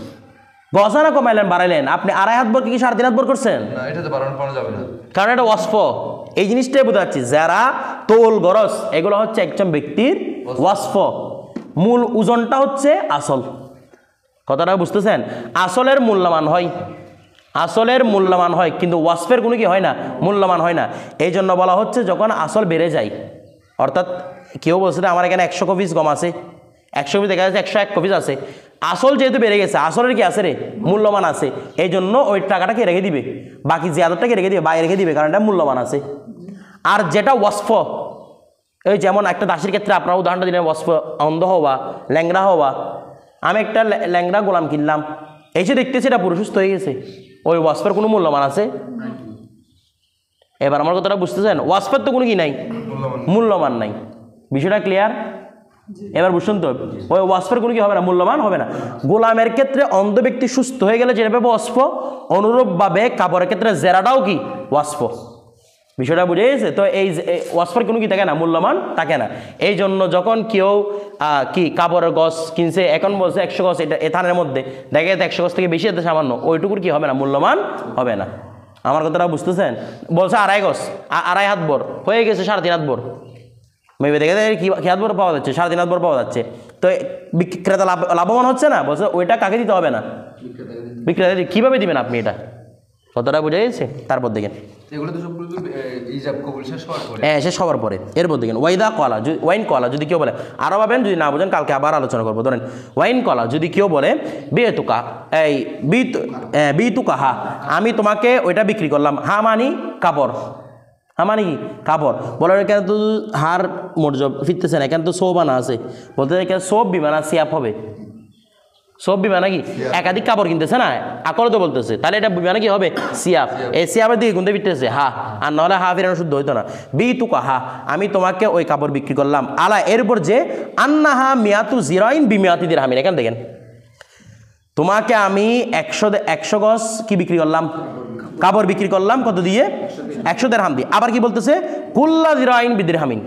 গজ না কমাইলেন বাড়াইলেন, আপনি 2.5 হাত বর কি 3.5 হাত বর করছেন? না, এটা তো বাড়ানো যাবে না, কারণ এটা ওয়াসফ। এই জিনিসটাই বোঝাচ্ছি, যারা তোল গরজ, এগুলো হচ্ছে একজন ব্যক্তির ওয়াসফ। মূল ওজনটা হচ্ছে আসল। কথাটা বুঝতেছেন? আসলের মূল্যমান হয়, আসলের মূল্যমান হয়, কিন্তু ওয়াসফের কোনো কি হয় না, মূল্যমান হয় না। এই জন্য বলা হচ্ছে যখন আসল বেড়ে যায়, অর্থাৎ কেউ বলছে আমার এখানে 100 কপিস গম আছে, 100 কপিস দেখা যাচ্ছে 101 কপিস আছে, আসল যেহেতু বেড়ে গেছে, আসলের কি আছে রে, মূল্যমান আছে, এই জন্য ওই টাকাটাকে রেখে দিবে, বাকি যে আদরটাকে রেখে দিবে, বাইরে রেখে দিবে, কারণ এটা মূল্যমান আছে। আর যেটা ওয়াসফ, ওই যেমন একটা দাসের ক্ষেত্রে আপনারা উদাহরণটা দিলেন, ওয়াসফ অন্ধ হওয়া, ল্যাংড়া হওয়া। আমি একটা ল্যাংড়া গোলাম কিনলাম, এসে দেখতেছি এটা পুরো সুস্থ হয়ে গেছে, ওই ওয়াসফের কোনো মূল্যমান আছে? এবার আমার কথাটা বুঝতেছেন? ওয়াসফের তো কোনো কি নাই, মূল্যমান নাই। বিষয়টা ক্লিয়ার? এবার বুঝছেন তো? ওই ওয়াসফের কোনো কি হবে না, মূল্যমান হবে না। গোলামের ক্ষেত্রে অন্ধ ব্যক্তি সুস্থ হয়ে গেলে যেভাবে ওয়াসফ, অনুরূপভাবে কাপড়ের ক্ষেত্রে জেরাটাও কি ওয়াসফ। বিষয়টা বুঝে গেছে তো? এই ওয়াসফের কোনো কি থাকে না, মূল্যমান থাকে না। এই জন্য যখন কেউ কি কাপড়ের গজ কিনছে, এখন বলছে 100 গজ, এটা এথানের মধ্যে দেখা যাচ্ছে 100 গজ থেকে বেশি এতে সামান্য, ওইটুকুর কি হবে না, মূল্যমান হবে না। আমার কথাটা বুঝতেছেন? বলছে 2.5 গজ, 2.5 হাত বর হয়ে গেছে 3.5 হাত বর, মেবি দেখে কি হাত বর পাওয়া যাচ্ছে, 3.5 হাত বর পাওয়া যাচ্ছে, তো বিক্রেতা লাভবান হচ্ছে না। বলছে ওইটা কাকে দিতে হবে না, বিক্রেতা। কীভাবে দিবেন আপনি এটা? কতটা বুঝে গেছে? তারপর দেখেন এগুলো তো সবগুলো ইজাব কবুল শেষ হওয়ার পরে। হ্যাঁ, শেষ হওয়ার পরে এরপর দেখেন ওয়াইদা কলা, ওয়াইন কলা যদি কেউ বলে, আরও ভাবেন, যদি না বোঝেন কালকে আবার আলোচনা করবো। ধরেন ওয়াইন কলা যদি কেউ বলে, বিতুকা, এই বিতুকা হা, আমি তোমাকে ওইটা বিক্রি করলাম, হা মানি কাপড়, হা মানি কি কাপড়। বলে এখানে তো হার মর্যাদা ফিরতেছে না, এখানে তো সোবানা আছে, বলতে এখানে সব বিমানা সিয়াপ হবে, সব বিমানা কি একাধিক কাপড় কিনতেছে না, আকলে তো বলতেছে, তাহলে এটা বিমানা কি হবে, সিয়াপ। এই সিয়াপের দিকে গুনতে ফিরতেছে হা, আর নাহলে হা ফিরানো শুদ্ধ হইতো না। বিতুকা হা, আমি তোমাকে ওই কাপড় বিক্রি করলাম, আলা এর উপর যে আন্নাহা মিয়াতু জিরাইন বিমিয়াতি দিরহামিন। এখানে দেখেন, তোমাকে আমি 100 গজ কি বিক্রি করলাম, কাপড় বিক্রি করলাম, কত দিয়ে, 100 দিরহাম দিয়ে। আবার কি বলতেছে, কুল্লা জিরাইন বিদিরহামিন,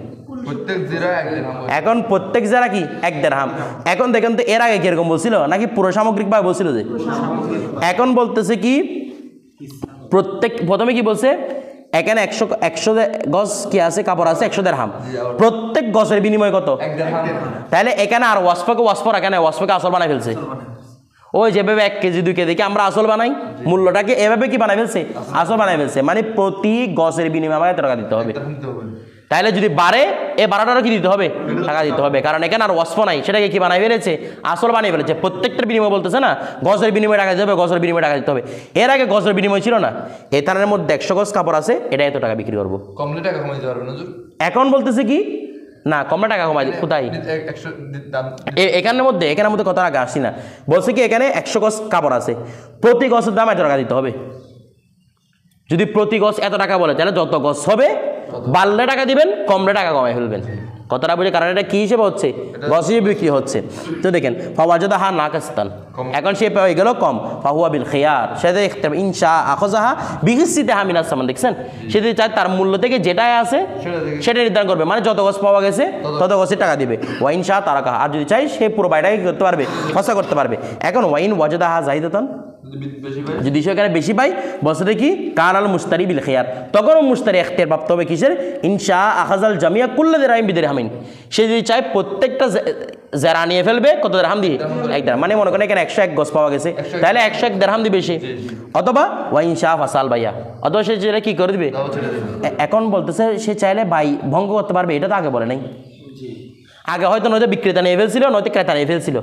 প্রত্যেক জিরা 1 দিরহাম। এখন প্রত্যেক জেরা কি 1 দিরহাম। এখন দেখেন তো এর আগে কিরকম বলছিল, নাকি পুরো সামগ্রিকভাবে বলছিল যে, এখন বলতেছে কি প্রত্যেক, প্রথমে কি বলছে, এখানে 100 গজ কি আছে, কাপড় আছে 100 দিরহাম, প্রত্যেক গজের বিনিময় কত, 1 দিরহাম। তাহলে এখানে আর ওয়াসফকে ওয়াসফ রাখে না, ওয়াসফকে আসল বানাই ফেলছে। ওই যেভাবে 1 কেজি 2 কেজি আমরা আসল বানাই, মূল্যটাকে এভাবে কি বানাই ফেলছে, আসল বানাই ফেলছে। মানে প্রতি গজের বিনিময়ে আমাকে টাকা দিতে হবে। তাহলে যদি বাড়ে, এ বাড়াটারও কি দিতে হবে, টাকা দিতে হবে, কারণ এখানে আর ওয়াসফ নাই, সেটাকে কি বানাই ফেলেছে, আসল বানিয়ে ফেলেছে। প্রত্যেকটার বিনিময় বলতেছে না, গজের বিনিময়ে টাকা দিতে হবে, গজের বিনিময়ে টাকা দিতে হবে। এর আগে গজের বিনিময় ছিল না, এই থানের মধ্যে 100 গজ কাপড় আছে, এটা এত টাকা বিক্রি করবো। কমলে টাকা কমাই দিতে পারবেন হুজুর? এখন বলতেছে কি না, কমে টাকা কমাই দিই কোথায়, 100 দাম। এখানের মধ্যে কত টাকা আসি না, বলছে কি এখানে 100 গজ কাপড় আছে, প্রতি গজের দাম এত টাকা দিতে হবে। যদি প্রতি গজ এত টাকা বলে, তাহলে যত গজ হবে বাড়লে টাকা দিবেন, কমলে টাকা কমাই ফেলবেন। কতটা বুঝে, কারণ এটা কি হিসেবে হচ্ছে, গস হিসেবে বিক্রি হচ্ছে। তো দেখেন ফাওয়াজাদা হা নাকাস্তান, এখন সে পেয়ে গেল কম, ফাহুয়া বিল খিয়ার, সেটা ইনশা আখজাহা বিহিসিতে হামিনাস সামান, দেখছেন সে যদি চায় তার মূল্য থেকে যেটাই আছে সেটা নির্ধারণ করবে, মানে যত গছ পাওয়া গেছে তত গছে টাকা দিবে। ওয়াইন শাহ তারাকা, আর যদি চাই সে পুরো বাড়িটাকে কি করতে পারবে, ফসা করতে পারবে। এখন ওয়াইন ওয়াজাদা হা জাহিদাতান, যদি সে এখানে বেশি পাই বলছে কি কান আল মুস্তারি বিল খিয়ার, তখনও মুস্তারি এখতিয়ার প্রাপ্ত হবে কিসের, ইনশা আখাজাল জামিয়া কুল্লা দিরহাম বিদিরহামিন, সে যদি চায় প্রত্যেকটা জেরা নিয়ে ফেলবে কত দিরহাম দিয়ে, এক দিরহাম, মানে মনে করেন এখানে 101 গজ পাওয়া গেছে তাহলে 101 দিরহাম দিবে সে, অথবা ওয়াইন শাহ ফাসাল ভাইয়া, অথবা সে যেটা কি করে দিবে। এখন বলতেছে সে চাইলে বাই ভঙ্গ করতে পারবে, এটা তো আগে বলে নাই। আগে হয়তো নয়তো বিক্রেতা নিয়ে ফেলছিল, নয়তো ক্রেতা নিয়ে ফেলছিল,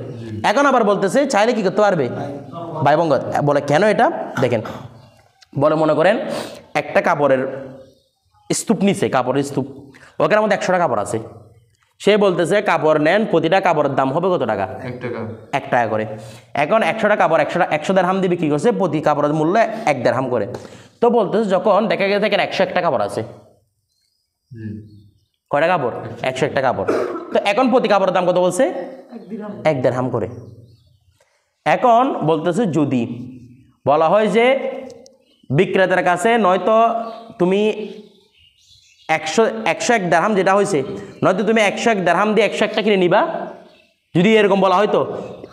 এখন আবার বলতেছে চাইলে কি করতে পারবে, বাইবঙ্গ। বলে কেন এটা দেখেন, বলে মনে করেন একটা কাপড়ের স্তূপ নিছে, কাপড়ের স্তূপ, ওখানের মধ্যে 100টা কাপড় আছে, সে বলতেছে কাপড় নেন, প্রতিটা কাপড়ের দাম হবে কত টাকা, 1 টাকা করে। এখন 100টা কাপড় 100 দিরহাম দিয়ে বিক্রি করছে, প্রতি কাপড়ের মূল্য 1 দিরহাম করে। তো বলতেছে যখন দেখা গেছে এখানে 101টা কাপড় আছে, কয়টা কাপড়, 101টা কাপড়, তো এখন প্রতি কাপড়ের দাম কত বলছে, 1 দিরহাম করে। এখন বলতেছে যদি বলা হয় যে বিক্রেতার কাছে নয়তো তুমি 101 দিরহাম যেটা হয়েছে, নয়তো তুমি 101 দিরহাম দিয়ে 101টা কিনে নিবা, যদি এরকম বলা হয়তো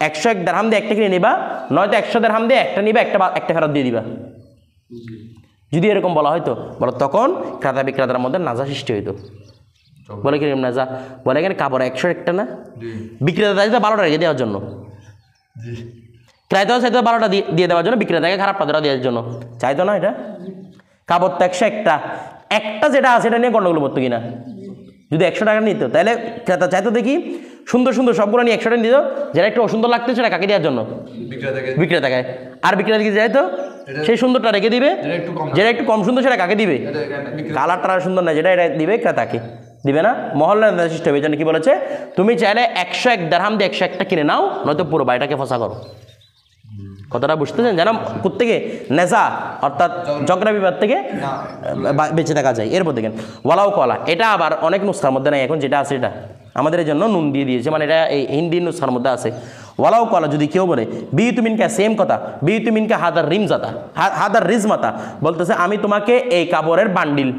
101 দিরহাম দিয়ে একটা কিনে নিবা, নয়তো 100 দিরহাম দিয়ে একটা নিবা, একটা ফেরত দিয়ে দিবা, যদি এরকম বলা হয়তো বলো, তখন ক্রেতা বিক্রেতার মধ্যে নাজা সৃষ্টি হইতো। বলে কিরকম নাজা, বলে এখানে কাপড় 101টা না, বিক্রেতা চাইতো 12টা রেখে দেওয়ার জন্য, ক্রেতাও চাইতো 12টা দিয়ে দেওয়ার জন্য, বিক্রেতাকে খারাপ পাতরা দেওয়ার জন্য, চাইতো না এটা। কাপড় তো 101টা, একটা যেটা আছে এটা নিয়ে গন্ডগোল করতো কিনা, যদি 100 টাকা নিত তাহলে ক্রেতা চাইতো দেখি সুন্দর সুন্দর সবগুলো নিয়ে 100 টাকা নিত, যেটা একটু অসুন্দর লাগতো সেটা কাকে দেওয়ার জন্য, বিক্রেতাকে, আর বিক্রেতা কি চাইতো সেই সুন্দরটা রেখে দিবে, যেটা একটু কম সুন্দর সেটা কাকে দিবে, কালারটা সুন্দর না যেটা এটা দিবে ক্রেতাকে, দিবে না, মহল্লার সৃষ্টি হবে। এই জন্য কি বলেছে, তুমি চাইলে 101 দিরহাম দিয়ে 101টা কিনে নাও, নয়তো পুরো বাড়িটাকে ফসা করো। কথাটা বুঝতেছেন, যেন কোত্থেকে নেজা অর্থাৎ ঝগড়া বিবাদ থেকে বেঁচে থাকা যায়। এরপর দেখেন ওয়ালাও কলা, এটা আবার অনেক নুসখার মধ্যে নাই, এখন যেটা আছে এটা আমাদের জন্য নুন দিয়ে দিয়েছে, মানে এটা এই হিন্দি নুসখার মধ্যে আছে। ওয়ালাও কলা, যদি কেউ বলে বিতুমিনকা, সেম কথা, বিতুমিনকা হাদার রিমজাতা, হাদার রিজমাতা, বলতেছে আমি তোমাকে এই কাপড়ের বান্ডিল,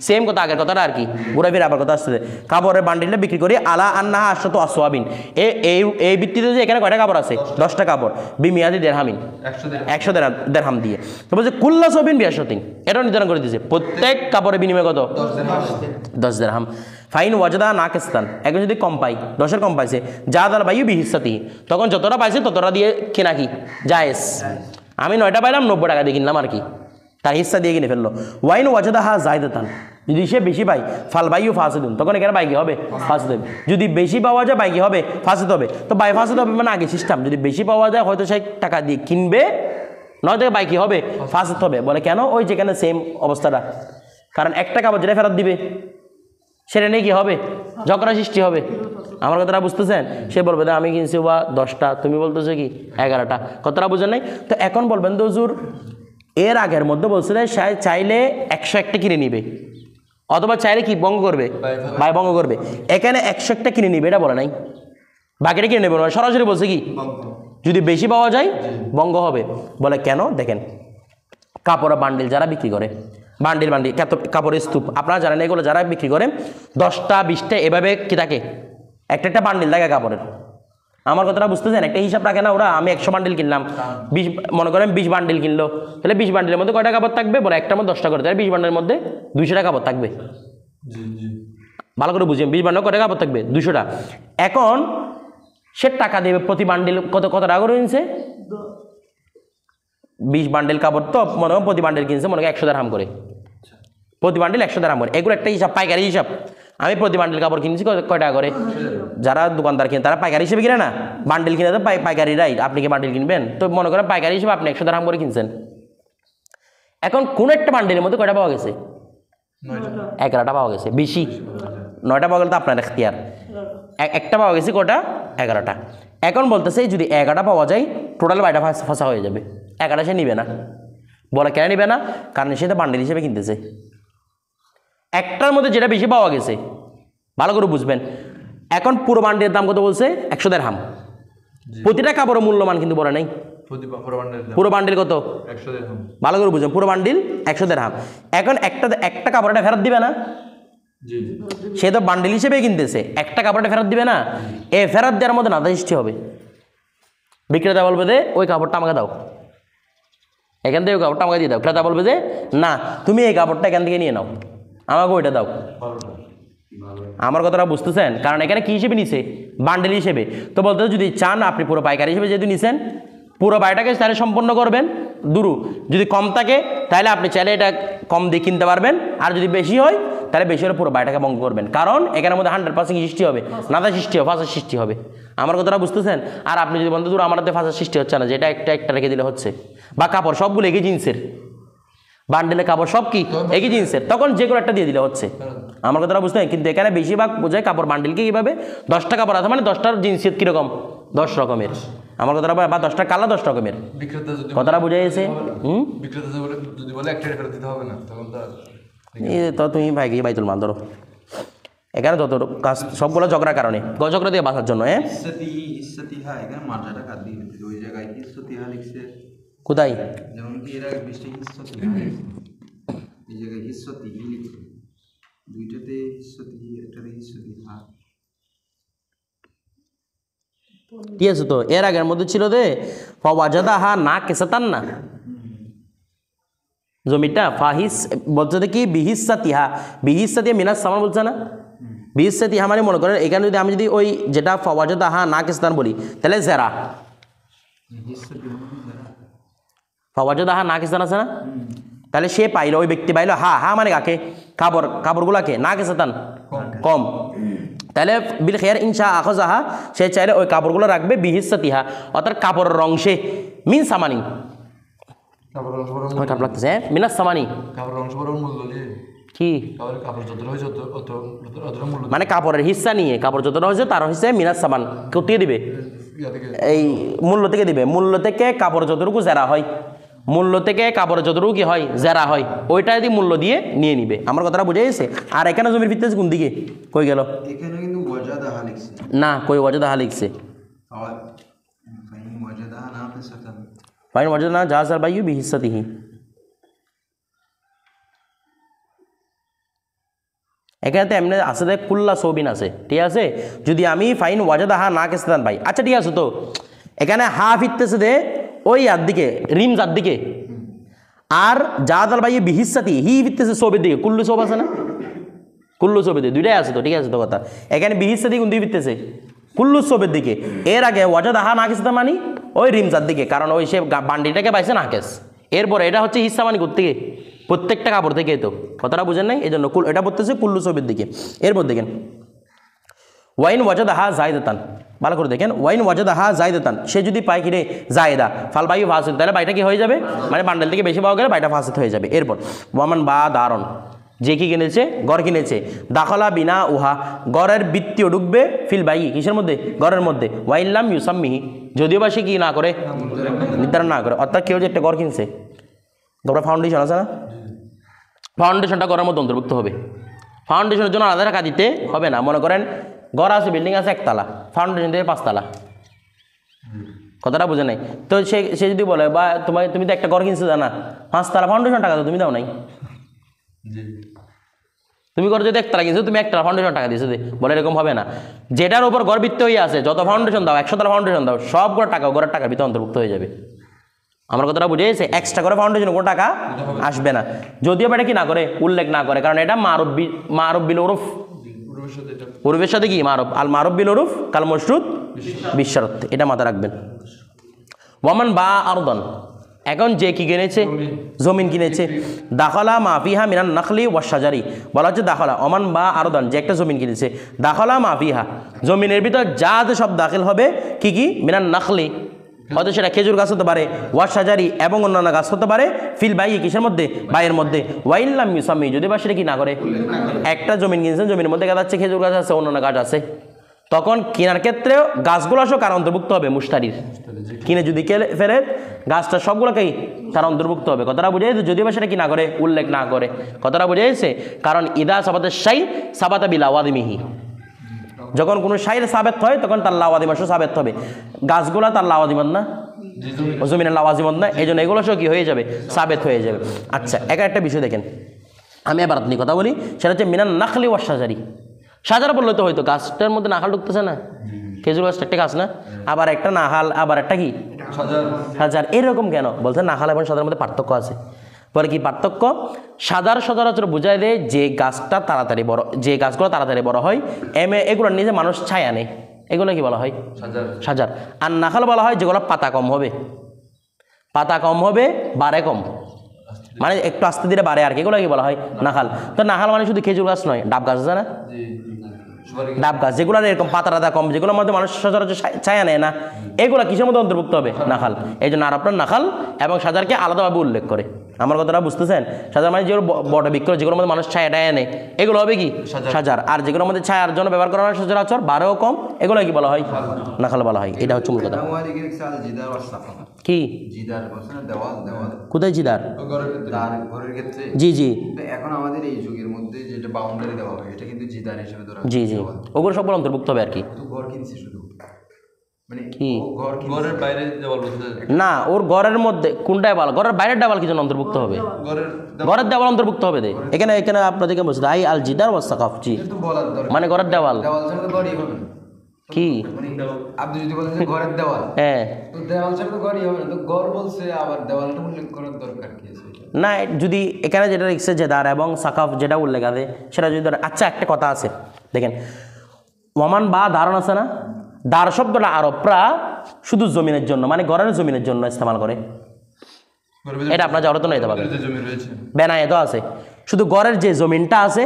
সেম কথা আগের কথাটা আর কি ঘুরে ফিরে আবার কথা আসছে, কাপড়ের বান্ডিলটা বিক্রি করি আলা আন্নাহা আশরাতু আসওয়াবিন, এই ভিত্তিতে যে এখানে কয়টা কাপড় আছে, 10টা কাপড়, বিমিয়াদি দিরহামিন, 100 দিরহাম দিয়ে। তো বলছে কুল্লা সবিন বিয়াশতিন, এটাও নির্ধারণ করে দিয়েছে প্রত্যেক কাপড়ের বিনিময়ে কত, 10 দিরহাম। ফাইন ওয়াজাদা নাকিস্তান, এখন যদি কম পাই, 10-এর কম পাইছে, জাদাল বাইয়ু বিহিসাতি, তখন যতটা পাইছে ততটা দিয়ে কেনা কি জায়েজ, আমি 9টা পাইলাম 90 টাকা দিয়ে কিনলাম আর কি, তার হিস্সা দিয়ে কিনে ফেললো। ওয়াইন ওয়াজাদা হা জায়দাতান, যদি সে বেশি পায় ফাল বাইও ফাসিদুন, তখন এখানে বাইকি হবে ফাসিদ হবে, যদি বেশি পাওয়া যায় বাইকি হবে ফাসিদ হবে। তো বাই ফাসিদ হবে মানে আগে সিস্টেম, যদি বেশি পাওয়া যায় হয়তো সে টাকা দিয়ে কিনবে, নয়তো বাইকি হবে ফাসিদ হবে। বলে কেন, ওই যেখানে সেম অবস্থাটা, কারণ একটা কাপড় যেটা ফেরত দিবে সেটা নিয়ে কি হবে, ঝগড়া সৃষ্টি হবে। আমার কথাটা বুঝতেছেন, সে বলবে আমি কিনছি বা 10টা, তুমি বলতেছো কি 11টা, কথাটা বুঝেন নাই। তো এখন বলবেন তো হুজুর এর আগের মধ্যে বলছে চাইলে 101টা কিনে নিবে, অথবা চাইলে কি ভঙ্গ করবে, ভাই ভঙ্গ করবে, এখানে 101টা কিনে নিবে এটা বলে নাই, বাকিটা কিনে নেবে, সরাসরি বলছে কি যদি বেশি পাওয়া যায় ভঙ্গ হবে। বলে কেন, দেখেন কাপড়ের বান্ডিল যারা বিক্রি করে, বান্ডিল কাপড়ের স্তূপ, আপনারা জানেন এগুলো যারা বিক্রি করে 10টা 20টা এভাবে কি থাকে, একটা বান্ডিল থাকে কাপড়ের। আমার কথাটা বুঝতেছেন, একটা হিসাব রাখে না ওরা, আমি 100 বান্ডিল কিনলাম, 20 মনে করেন 20 বান্ডিল কিনলো, তাহলে 20 বান্ডিলের মধ্যে কয়টা কাপড় থাকবে, বলে একটার মধ্যে 10টা করে, তাহলে 20 বান্ডিলের মধ্যে 200টা কাপড় থাকবে। ভালো করে বুঝেন, 20 বান্ডিল কয়টা কাপড় থাকবে, 200টা। এখন সে টাকা দেবে প্রতি বান্ডিল কত টাকা করে কিনছে, 20 বান্ডিল কাপড়, তো মনে হয় প্রতি বান্ডিল কিনছে মনে হয় 100 দিরহাম করে, প্রতি বান্ডিল 100 দিরহাম করে, এগুলো একটা হিসাব, পাইকারি হিসাব। আমি প্রতি বান্ডিল কাপড় কিনছি কয় টাকা করে, যারা দোকানদার কিনে তারা পাইকারি হিসেবে কিনে না, বান্ডিল কিনে তো পাইকারি রাইট, আপনি কি বান্ডিল কিনবেন, তো মনে করেন পাইকারি হিসেবে আপনি 100 দিরহাম করে কিনছেন। এখন কোন একটা বান্ডিলের মধ্যে কয়টা পাওয়া গেছে, 11টা পাওয়া গেছে, বেশি 9টা পাওয়া গেলে তো আপনার এখতিয়ার, একটা পাওয়া গেছে কটা, 11টা। এখন বলতেছে যদি 11টা পাওয়া যায় টোটাল বাইটা ফাঁসা হয়ে যাবে, 11টা সে নিবে না। বলে কেন নিবে না, কারণ সে তো বান্ডিল হিসেবে কিনতেছে, একটার মধ্যে যেটা বেশি পাওয়া গেছে, ভালো করে বুঝবেন, এখন পুরো বান্ডিলের দাম কত বলছে 100 দিরহাম প্রতিটা কাপড়ের মূল্যমান কিন্তু বলে নাই পুরো বান্ডিল কত 100 দিরহাম ভালো করে বুঝুন পুরো বান্ডিল 100 দিরহাম এখন একটা কাপড়টা ফেরত দিবে না জি সে তো বান্ডিল হিসেবে কিনতেছে একটা কাপড়টা ফেরত দিবে না এ ফেরত দেওয়ার মধ্যে নাদা সৃষ্টি হবে বিক্রেতা বলবে যে ওই কাপড়টা আমাকে দাও এখান থেকে ওই কাপড়টা আমাকে দিয়ে দাও ক্রেতা বলবে যে না তুমি এই কাপড়টা এখান থেকে নিয়ে নাও আমাকে ওইটা দাও আমার কথাটা বুঝতেছেন কারণ এখানে কি হিসেবে নিছে বান্ডেল হিসেবে তো বলতে যদি চান আপনি পুরো পাইকারি হিসেবে যেহেতু নিছেন পুরো বাড়িটাকে তাহলে সম্পন্ন করবেন দুরু যদি কম থাকে তাহলে আপনি চাইলে এটা কম দিয়ে কিনতে পারবেন আর যদি বেশি হয় তাহলে বেশি হলে পুরো বাড়িটাকে বঙ্গ করবেন কারণ এখানের মধ্যে 100% সৃষ্টি হবে নাদা সৃষ্টি হবে ফাঁসার সৃষ্টি হবে আমার কথাটা বুঝতেছেন আর আপনি যদি বলতে দূর আমাদের ফাঁসার সৃষ্টি হচ্ছে না যেটা একটা রেখে দিলে হচ্ছে বা কাপড় সবগুলো একই জিন্সের বান্ডেলে কাপড় সব কি একই জিন্সের তখন যে কোনো একটা দিয়ে দিলে হচ্ছে আমার কথাটা বুঝতে কিন্তু এখানে বেশিরভাগ বোঝায় কাপড় বান্ডেলকে কীভাবে 10টা কাপড় আছে মানে 10টার জিন্সের কীরকম 10 রকমের আমার কথাটা বা 10টা কালার 10 রকমের বিক্রেতা যদি কথাটা বুঝাইছে বিক্রেতা যদি বলে একটা ফেরত দিতে হবে না তখন তো তুমি ভাই কি বাইতুল মাল ধরো এখানে যত কাজ সবগুলো ঝগড়ার কারণে ঝগড়া দিয়ে বাঁচার জন্য হ্যাঁ ইসতিহা এখানে মার্জাটা কাট দিয়ে দিতে ওই জায়গায় ইসতিহা লিখছে কোথায় যেমন কি এর আগে বৃষ্টি ইসতিহা এই জায়গায় ইসতিহি লিখছে দুইটাতে ইসতিহি একটাতে ইসতিহা ঠিক আছে তো এর আগের মধ্যে ছিল দে ফাওয়াজাদা হা না কেসাতান না জমিটা ফাহিস বলছে কি বিহিসাতিহা বিহিসাতিহা মিনাস সামান বলছে না বিহিসাতিহা মানে মনে করেন এখানে যদি আমি যদি ওই যেটা ফাওয়াজাদা হা না কেসাতান বলি তাহলে জেরা ফাওয়াজাদা হা না কেসাতান আছে না তাহলে সে পাইলো ওই ব্যক্তি পাইলো হা মানে কাকে কাপড়গুলাকে না কেসাতান কম তাহলে বিল খেয়ার ইনশা আখজাহা সে চাইলে ওই কাপড়গুলো রাখবে বিহিসাতিহা অর্থাৎ কাপড়ের অংশে মিন সামানি খারাপ লাগতেছে হ্যাঁ মিনাস সামানি কাপড়ের অংশ বড় মূল্য দিয়ে কি কাপড় যতটা হয়েছে অতটা মূল্য মানে কাপড়ের হিস্সা নিয়ে কাপড় যতটা হয়েছে তার হিসেবে মিনাস সামান কোথায় দিবে এই মূল্য থেকে দিবে মূল্য থেকে কাপড় যতটুকু জেরা হয় মূল্য থেকে কাপড় যতটুকু কি হয় জেরা হয় ওইটা যদি মূল্য দিয়ে নিয়ে নিবে আমার কথাটা বুঝে গেছে আর এখানে জমির ভিত্তিতে কোন দিকে কই গেল এখানে কিন্তু ওয়াজাদাহা লিখছে না কই ওয়াজাদাহা লিখছে ফাইন ওয়াজাদাহা না কেসাতান ফাইন ওয়াজাদাহা জাহাজাল বাইয়ু বিহিসাতিহি এখানে তো এমনি আছে যে কুল্লা সৌবিন আছে ঠিক আছে যদি আমি ফাইন ওয়াজাদাহা না কেসাতান পাই আচ্ছা ঠিক আছে তো এখানে হা ফিরতেছে দে ওই আর দিকে রিম যার দিকে আর জাহাজাল বাইয়ু বিহিসাতি হি ফিরতেছে সৌবের দিকে কুল্লু সৌব আছে না কুল্লু সৌবের দিকে দুইটাই আছে তো ঠিক আছে তো কথা এখানে বিহিসাতি কোন দিকে ফিরতেছে কুল্লু সৌবের দিকে এর আগে ওয়াজাদাহা না কেসাতান মানি ওই রিমজার দিকে কারণ ওই সে বান্ডিটাকে পাইছে না কেস এরপরে এটা হচ্ছে হিস্সা মানে থেকে প্রত্যেকটা কাপড় থেকে তো কথাটা বুঝেন নাই এই জন্য এটা পড়তেছে কুল্লু সবের দিকে এরপর দেখেন ওয়াইন ওয়াজাদাহা জায়দাতান ভালো করে দেখেন ওয়াইন ওয়াজাদাহা জায়দাতান সে যদি পায় কিনে জায়দা ফাল বায়ু ফাসিদ তাহলে বাইটা কি হয়ে যাবে মানে বান্ডেল থেকে বেশি পাওয়া গেলে বাইটা ফাসিদ হয়ে যাবে এরপর ওয়ামান বা দারণ যে কি কিনেছে গড় কিনেছে দাখলা বিনা উহা গড়ের বৃত্তিও ঢুকবে ফিল বাই কিসের মধ্যে গড়ের মধ্যে ওয়াইল্লাম ইউসাম্মিহি যদিও বা সে কি না করে নির্ধারণ না করে অর্থাৎ কেউ যে একটা গড় কিনছে তোমরা ফাউন্ডেশন আছে না ফাউন্ডেশনটা গড়ের মধ্যে অন্তর্ভুক্ত হবে ফাউন্ডেশনের জন্য আলাদা টাকা দিতে হবে না মনে করেন গড় আছে বিল্ডিং আছে 1 তলা ফাউন্ডেশন থেকে 5 তলা কথাটা বুঝে নাই তো সে যদি বলে বা তুমি তো একটা গড় কিনছো জানা 5 তলা ফাউন্ডেশন টাকা তো তুমি দাও নাই তুমি করে যদি 1 তলা কিনছো তুমি 1 তলা ফাউন্ডেশন টাকা দিয়েছো বলে এরকম হবে না যেটার উপর গড় ভিত্তি হয়ে আছে যত ফাউন্ডেশন দাও 100 তলা ফাউন্ডেশন দাও সবগুলো টাকা গড়ের টাকার ভিতরে অন্তর্ভুক্ত হয়ে যাবে আমার কথাটা বুঝে গেছে এক্সট্রা করে ফাউন্ডেশন কোনো টাকা আসবে না যদিও এটা কি না করে উল্লেখ না করে কারণ এটা মারুফ বিল উরুফ উরুফের সাথে কি মারুফ আল মারুফ বিল উরুফ কাল মশরুত বিশারত এটা মাথা রাখবেন ওয়ামান বা আরদান এখন যে কি কিনেছে জমিন কিনেছে দাখলা মাফিহা মিনান নাখলি ওয়া শাজারি বলা হচ্ছে দাখলা ওমান বা আরদান যে একটা জমিন কিনেছে দাখলা মাফিহা জমিনের ভিতর যা সব দাখিল হবে কি মিনান নাখলি হয়তো সেটা খেজুর গাছ হতে পারে ওয়া শাজারি এবং অন্যান্য গাছ হতে পারে ফিল বাই কিসের মধ্যে বাইয়ের মধ্যে ওয়াইল্লাম ইউসাম্মি যদি বা সেটা কি না করে একটা জমিন কিনছেন জমির মধ্যে গাছ আছে খেজুর গাছ আছে অন্যান্য গাছ আছে তখন কেনার ক্ষেত্রেও গাছগুলো সব কার অন্তর্ভুক্ত হবে মুশতারির কিনে যদি ফেরে গাছটা সবগুলোকেই তার অন্তর্ভুক্ত হবে কথাটা বুঝে গেছে যদিও বা সেটা কি না করে উল্লেখ না করে কথাটা বুঝে গেছে কারণ ইদা সাবাতের শাই সাবাতা বিল আওয়াদিমিহি যখন কোনো শাইর সাবেত হয় তখন তার লাওয়াজিমাত সাবেত হবে। গাছগুলা তার লাওয়াজিমাত না, জমিনের লাওয়াজিমাত না, এই জন্য এগুলো সব কি হয়ে যাবে, সাবেত হয়ে যাবে। আচ্ছা, একটা বিষয় দেখেন, আমি আবার আপনি কথা বলি, সেটা হচ্ছে মিনান নাখলি ওয়া সাজারি। সাজার বললে তো হয়তো গাছটার মধ্যে নাখাল ঢুকতেছে না, খেজুর গাছটা একটা গাছ না, আবার একটা নাহাল, আবার একটা কি সাজার, এরকম কেন বলছে? নাহাল এবং সাজার মধ্যে পার্থক্য আছে। বলে কি পার্থক্য? সাজার সচরাচর বোঝায় দেয় যে গাছটা তাড়াতাড়ি বড়, যে গাছগুলো তাড়াতাড়ি বড় হয়, এগুলোর নিজে মানুষ ছায়া নেই, এগুলো কি বলা হয়? সাজার। আর নাখাল বলা হয় যেগুলো পাতা কম হবে, পাতা কম হবে, বাড়ে কম, মানে একটু আস্তে ধীরে বাড়ে আর কি, এগুলো কি বলা হয়? নাখাল। তো নাখাল মানে শুধু খেজুর গাছ নয়, ডাব গাছ আছে না, ডাব গাছ, যেগুলো এরকম পাতা টাতা কম, যেগুলোর মধ্যে মানুষ সচরাচর ছায়া নেয় না, এগুলো কিসের মধ্যে অন্তর্ভুক্ত হবে? নাখাল। এই জন্য আর আপনার নাখাল এবং সাজারকে আলাদাভাবে উল্লেখ করে। আমার কথাটা বুঝতেছেন? সাজার মানে যেগুলো বড় বৃক্ষ, যেগুলোর মধ্যে মানুষ ছায়া টায়া নেয়, এগুলো হবে কি সাজার। আর যেগুলোর মধ্যে ছায়ার জন্য ব্যবহার করা হয় সচরাচর, বারেও কম, এগুলো কি বলা হয়? নাখাল বলা হয়। এটা হচ্ছে মূল কথা। কি কোথায় জিদার? ঘরের ক্ষেত্রে জি জি এখন আমাদের এই যুগের মধ্যে যেটা বাউন্ডারি দেওয়া হয় এটা কিন্তু জিদার হিসেবে ধরা জি জি, ওগুলো সবগুলো অন্তর্ভুক্ত হবে আর কি। তো ঘর কিনছে শুধু, মানে কি ঘরের বাইরে দেওয়াল বলতে না, ওর ঘরের মধ্যে কোনটাই ভালো, ঘরের বাইরের দেওয়াল কি জন্য অন্তর্ভুক্ত হবে? ঘরের দেওয়াল অন্তর্ভুক্ত হবে। এখানে এখানে আপনাদেরকে বলছি আই আল জিদার ওয়াস সাকাফ, জি কিন্তু বলার দরকার, মানে ঘরের দেওয়াল দেওয়াল ছাড়া তো ঘরই হবে না। কি মানে আপনি যদি বলেন যে ঘরের দেওয়াল, হ্যাঁ, তো দেওয়াল ছাড়া তো ঘরই হবে না, তো ঘর বলছে আবার দেওয়ালটা উল্লেখ করার দরকার কি আছে? না, যদি এখানে যেটা লিখছে জেদার এবং সাকাফ যেটা উল্লেখ আছে সেটা যদি আচ্ছা, একটা কথা আছে দেখেন, ওমান বা দারণ আছে না, দার শব্দটা আরবরা শুধু জমিনের জন্য, মানে ঘরের জমিনের জন্য ইস্তেমাল করে। এটা আপনার জড়তো না, এটা পাবেন বেনায় তো আছে, শুধু ঘরের যে জমিনটা আছে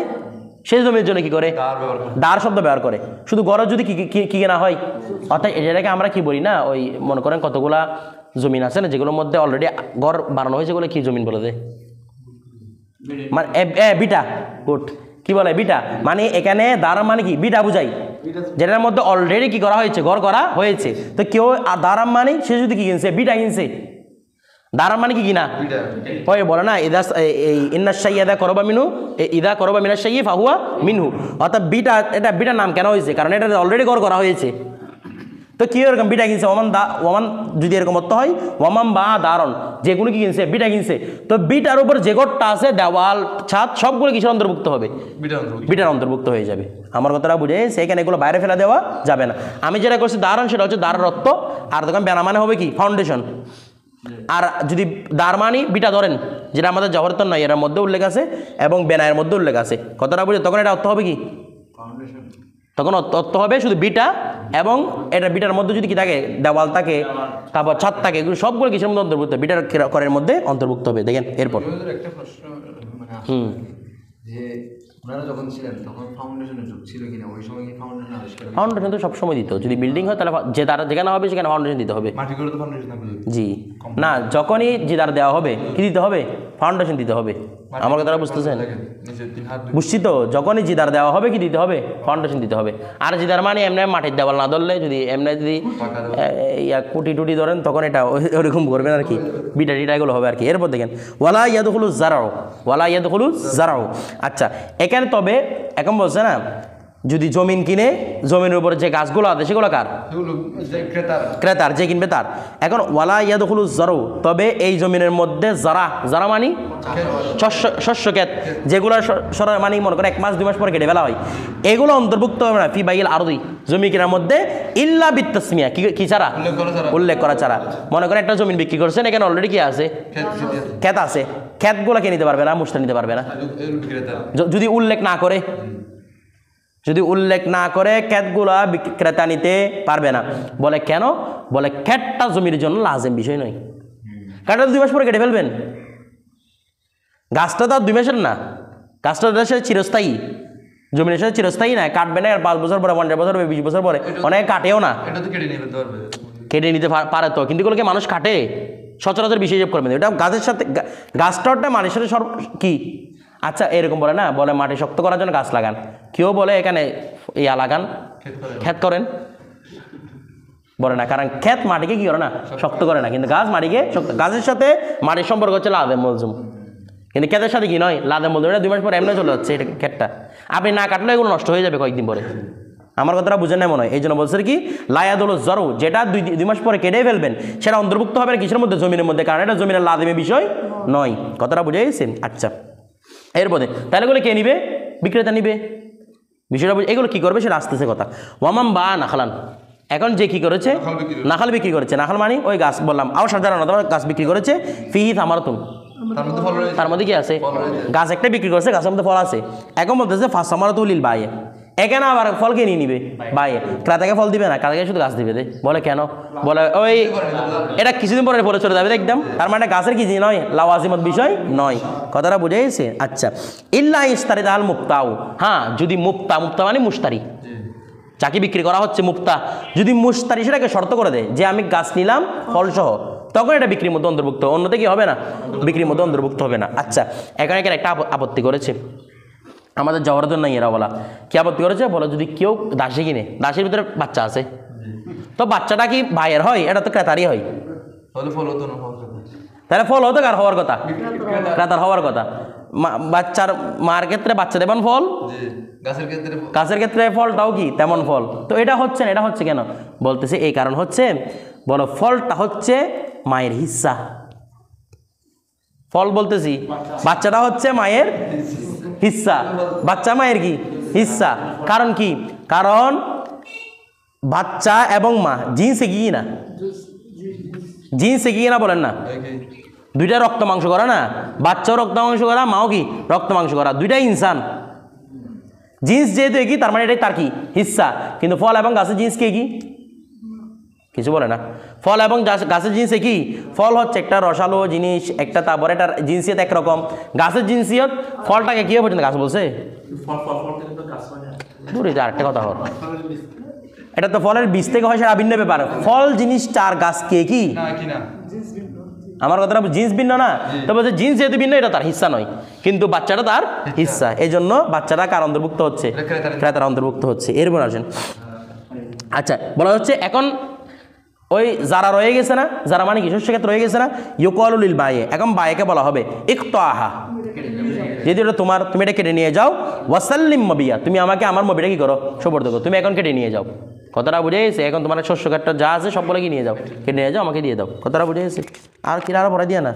সেই জমির জন্য কি করে? দার শব্দ ব্যবহার করে। শুধু ঘরের যদি কি কেনা হয়, অর্থাৎ এটাকে আমরা কি বলি না, ওই মনে করেন কতগুলা জমিন আছে না যেগুলোর মধ্যে অলরেডি ঘর বানানো হয়েছে, বলে কি জমিন বলে দেয়, মানে বিটা, গুড, কি বলে বিটা, মানে এখানে দার মানে কি বিটা বুঝাই, যেটার মধ্যে অলরেডি কি করা হয়েছে, ঘর করা হয়েছে। তো কেউ দারাম মানে সে যদি কি কিনছে, বিটা কিনছে, দারাম মানে কি কিনা, ওই বলে না ইদা ইন্না শাইয়্যিদা করবা মিনহু, ইদা করবা মিনাশ শাইয়্যি ফাহুয়া মিনহু, অর্থাৎ বিটা, এটা বিটার নাম কেন হয়েছে? কারণ এটা অলরেডি ঘর করা হয়েছে। তো কি এরকম বিটা কিনছে, ওমান যদি এরকম অর্থ হয়, ওমান বা দারণ, যেগুলো কি কিনছে, বিটা কিনছে, তো বিটার উপর যে ঘরটা আছে, দেওয়াল ছাদ সবগুলো কিসের অন্তর্ভুক্ত হবে? বিটার অন্তর্ভুক্ত হয়ে যাবে। আমার কথাটা বুঝে সেখানে এগুলো বাইরে ফেলা দেওয়া যাবে না। আমি যেটা করছি দারণ, সেটা হচ্ছে দারের অর্থ, আর তখন বেনা মানে হবে কি ফাউন্ডেশন। আর যদি দারমানি বিটা ধরেন, যেটা আমাদের জহরতন নয়, এর মধ্যে উল্লেখ আছে এবং বেনায়ের মধ্যে উল্লেখ আছে, কথাটা বুঝে তখন এটা অর্থ হবে কি? তখন অর্থ হবে শুধু বিটা, এবং এটা বিটার মধ্যে যদি কি থাকে, দেওয়াল থাকে, তারপর ছাদ থাকে, এগুলো সবগুলো কিসের মধ্যে অন্তর্ভুক্ত? বিটার করের মধ্যে অন্তর্ভুক্ত হবে। দেখেন এরপর একটা প্রশ্ন যে ওনারা যখন ছিলেন তখন ফাউন্ডেশনের যুগ ছিল কিনা, ওই সময় কি ফাউন্ডেশন আবিষ্কার? ফাউন্ডেশন তো সবসময় দিত, যদি বিল্ডিং হয় তাহলে যে তারা যেখানে হবে সেখানে ফাউন্ডেশন দিতে হবে। মাটি করে তো ফাউন্ডেশন থাকবে। জি না, যখনই জিদার দেওয়া হবে কি দিতে হবে? ফাউন্ডেশন দিতে হবে। আমার কথাটা বুঝতেছেন? বুঝছি তো, যখনই জিদার দেওয়া হবে কি দিতে হবে? ফাউন্ডেশন দিতে হবে। আর জিদার মানে এমনি মাটির দেওয়াল না ধরলে, যদি এমনি যদি কুটি টুটি ধরেন তখন এটা ওরকম করবেন আর কি, বিটা টিটা এগুলো হবে আর কি। এরপর দেখেন ওয়ালা ইয়াদখুলু জারাউ, ওয়ালা ইয়াদখুলু জারাউ। আচ্ছা, এখানে তবে এখন বলছে না, যদি জমিন কিনে, জমিনের উপরে যে গাছগুলো আছে সেগুলো কার? ক্রেতার, যে কিনবে তার। এখন ওয়ালা ইয়াদখুলু জারাউ, তবে এই জমিনের মধ্যে যারা মানি শস্য ক্ষেত, যেগুলো মানে মনে করে 1 মাস 2 মাস পরে কেটে ফেলা হয়, এগুলো অন্তর্ভুক্ত হবে না ফি বাইল আরদি, জমি কেনার মধ্যে, ইল্লা বিত্তাসমিয়া, কি ছাড়া? উল্লেখ করা ছাড়া। মনে করেন একটা জমি বিক্রি করছেন, এখানে অলরেডি কি আছে? ক্ষেত আছে, ক্ষেতগুলো কে নিতে পারবে না? মুশতারি নিতে পারবে না, যদি উল্লেখ না করে, যদি উল্লেখ না করে ক্ষেতগুলা ক্রেতা নিতে পারবে না। বলে কেন? বলে ক্ষেতটা জমির জন্য লাজেম বিষয় নয়, কারণ 2 মাস পরে কেটে ফেলবেন, গাছটা তো আর 2 মাসের না, গাছটা দেশে চিরস্থায়ী, জমির সাথে চিরস্থায়ী না, কাটবে না 5 বছর পরে, 50 বছর পরে, 20 বছর পরে, অনেকে কাটেও না, কেটে নিতে পারে তো, কিন্তু এগুলোকে মানুষ কাটে সচরাচর বিষয় হিসেব করবেন, এটা গাছের সাথে, গাছটা মানুষের সাথে কি। আচ্ছা, এরকম বলে না, বলে মাটি শক্ত করার জন্য গাছ লাগান, কেউ বলে এখানে লাগান, ক্ষেত করেন, বলে না, কারণ ক্ষেত মাটিকে কি করে না, শক্ত করে না, কিন্তু গাছ মাটিকে শক্ত। গাছের সাথে মাটির সম্পর্ক হচ্ছে লাদে মলজুম, কিন্তু ক্ষেতের সাথে কি নয়, লাদে মলজুম। এটা 2 মাস পরে এমনি চলে যাচ্ছে, এটা ক্ষেতটা আপনি না কাটলে এগুলো নষ্ট হয়ে যাবে কয়েকদিন পরে, আমার কথাটা বুঝেন না মনে হয়, এই জন্য বলছে কি লায়াদুল জরু, যেটা দুই মাস পরে কেটে ফেলবেন সেটা অন্তর্ভুক্ত হবে না কিসের মধ্যে, জমিনের মধ্যে, কারণ এটা জমিনের লাদিমে বিষয় নয়। কথাটা বুঝে গেছেন? আচ্ছা, এরপরে তাহলে এগুলো কে নিবে? বিক্রেতা নিবে। বিষয়টা এগুলো কি করবে সেটা আসতেছে কথা। ওয়ামাম বা নাখালান, এখন যে কি করেছে, নাখাল বিক্রি করেছে, নাখাল মানে ওই গাছ বললাম, আও সাধারণ গাছ বিক্রি করেছে, ফিহি থামারাতুন, তার মধ্যে ফল রয়েছে, তার মধ্যে কি আছে, গাছ একটা বিক্রি করেছে, গাছের মধ্যে ফল আছে। এখন বলতেছে ফার্স্ট সামারাতুল লিল বাইয়ে, এখানে আবার ফল কে নিয়ে নিবে? বাইয়ে। ক্রেতাকে ফল দিবে না, ক্রেতাকে শুধু গাছ দিবে। বলে কেন? বলে ওই এটা কিছুদিন পরে পরে চলে যাবে একদম, তার মানে গাছের কি নয়, লাওয়াজিমত বিষয় নয়। কথাটা বুঝে গেছে? আচ্ছা, ইল্লা ইস্তারি তাহাল মুক্তাও, হ্যাঁ যদি মুক্তা, মুক্তা মানে মুশতারি, যাকে বিক্রি করা হচ্ছে মুক্তা, যদি মুশতারি সেটাকে শর্ত করে দেয় যে আমি গাছ নিলাম ফলসহ, তখন এটা বিক্রির মধ্যে অন্তর্ভুক্ত, অন্যতে কি হবে না, বিক্রির মধ্যে অন্তর্ভুক্ত হবে না। আচ্ছা, এখানে একটা আপত্তি করেছে আমাদের যাওয়ার জন্য, এরা বলা কি আপত্তি করেছে, বলো যদি কেউ দাসী কিনে, দাসীর ভিতরে বাচ্চা আছে, তো বাচ্চাটা কি ভাইয়ের হয়? এটা তো ক্রেতারই হয়, তাহলে ফল হতো না, ফল খেতে। তাহলে ফল হতো কার হওয়ার কথা? ক্রেতার হওয়ার কথা। বাচ্চার মার ক্ষেত্রে বাচ্চা দেবেন ফল, গাছের ক্ষেত্রে ফলটাও কি তেমন ফল। তো এটা হচ্ছে না, এটা হচ্ছে কেন বলতেছে, এই কারণ হচ্ছে, বলো ফলটা হচ্ছে মায়ের হিস্সা, ফল বলতেছি বাচ্চাটা হচ্ছে মায়ের হিস্সা, বাচ্চা মায়ের কি হিস্সা। কারণ কি? কারণ বাচ্চা এবং মা জিন্সে কি না, জিন্সে কি না বলেন না, দুইটা রক্ত মাংস করা না, বাচ্চাও রক্ত মাংস করা, মাও কি রক্ত মাংস করা, দুইটাই ইনসান। জিন্স যেহেতু একই, তার মানে এটাই তার কি হিস্সা। কিন্তু ফল এবং গাছের জিন্স কি কিছু বলে না, ফল এবং গাছের জিনিস কি, ফল হচ্ছে একটা রসালো জিনিস, একটা তারপরে এটার জিনসিয়ত একরকম, গাছের জিনসিয়ত ফলটাকে কি পর্যন্ত গাছ বলছে, দূরে আরেকটা কথা হল, এটা তো ফলের বীজ থেকে হয়, সেটা ভিন্ন ব্যাপার। ফল জিনিসটা আর গাছ কে কি, আমার কথাটা জিন্স ভিন্ন না, তো বলছে জিন্স যেহেতু ভিন্ন, এটা তার হিস্সা নয়, কিন্তু বাচ্চাটা তার হিস্সা, এই জন্য বাচ্চাটা কার অন্তর্ভুক্ত হচ্ছে, ক্রেতার অন্তর্ভুক্ত হচ্ছে। এরপর আসেন, আচ্ছা বলা হচ্ছে এখন ওই যারা রয়ে গেছে না, যারা মানে কি শস্য ক্ষেত্রে রয়ে গেছে না, ইউকালুল বায়ে, এখন বায়েকে বলা হবে ইকতা আহা, যদি এটা তোমার, তুমি এটা কেটে নিয়ে যাও, ওয়াসাল্লিম মবিয়া, তুমি আমাকে আমার মবিটা কি করো, সুপর্দ করো, তুমি এখন কেটে নিয়ে যাও। কথাটা বুঝে গেছে? এখন তোমার শস্য ক্ষেত্র যা আছে সবগুলো কি নিয়ে যাও, কেটে নিয়ে যাও, আমাকে দিয়ে দাও। কথাটা বুঝে গেছে? আর কি আরো পড়া দিয়া না।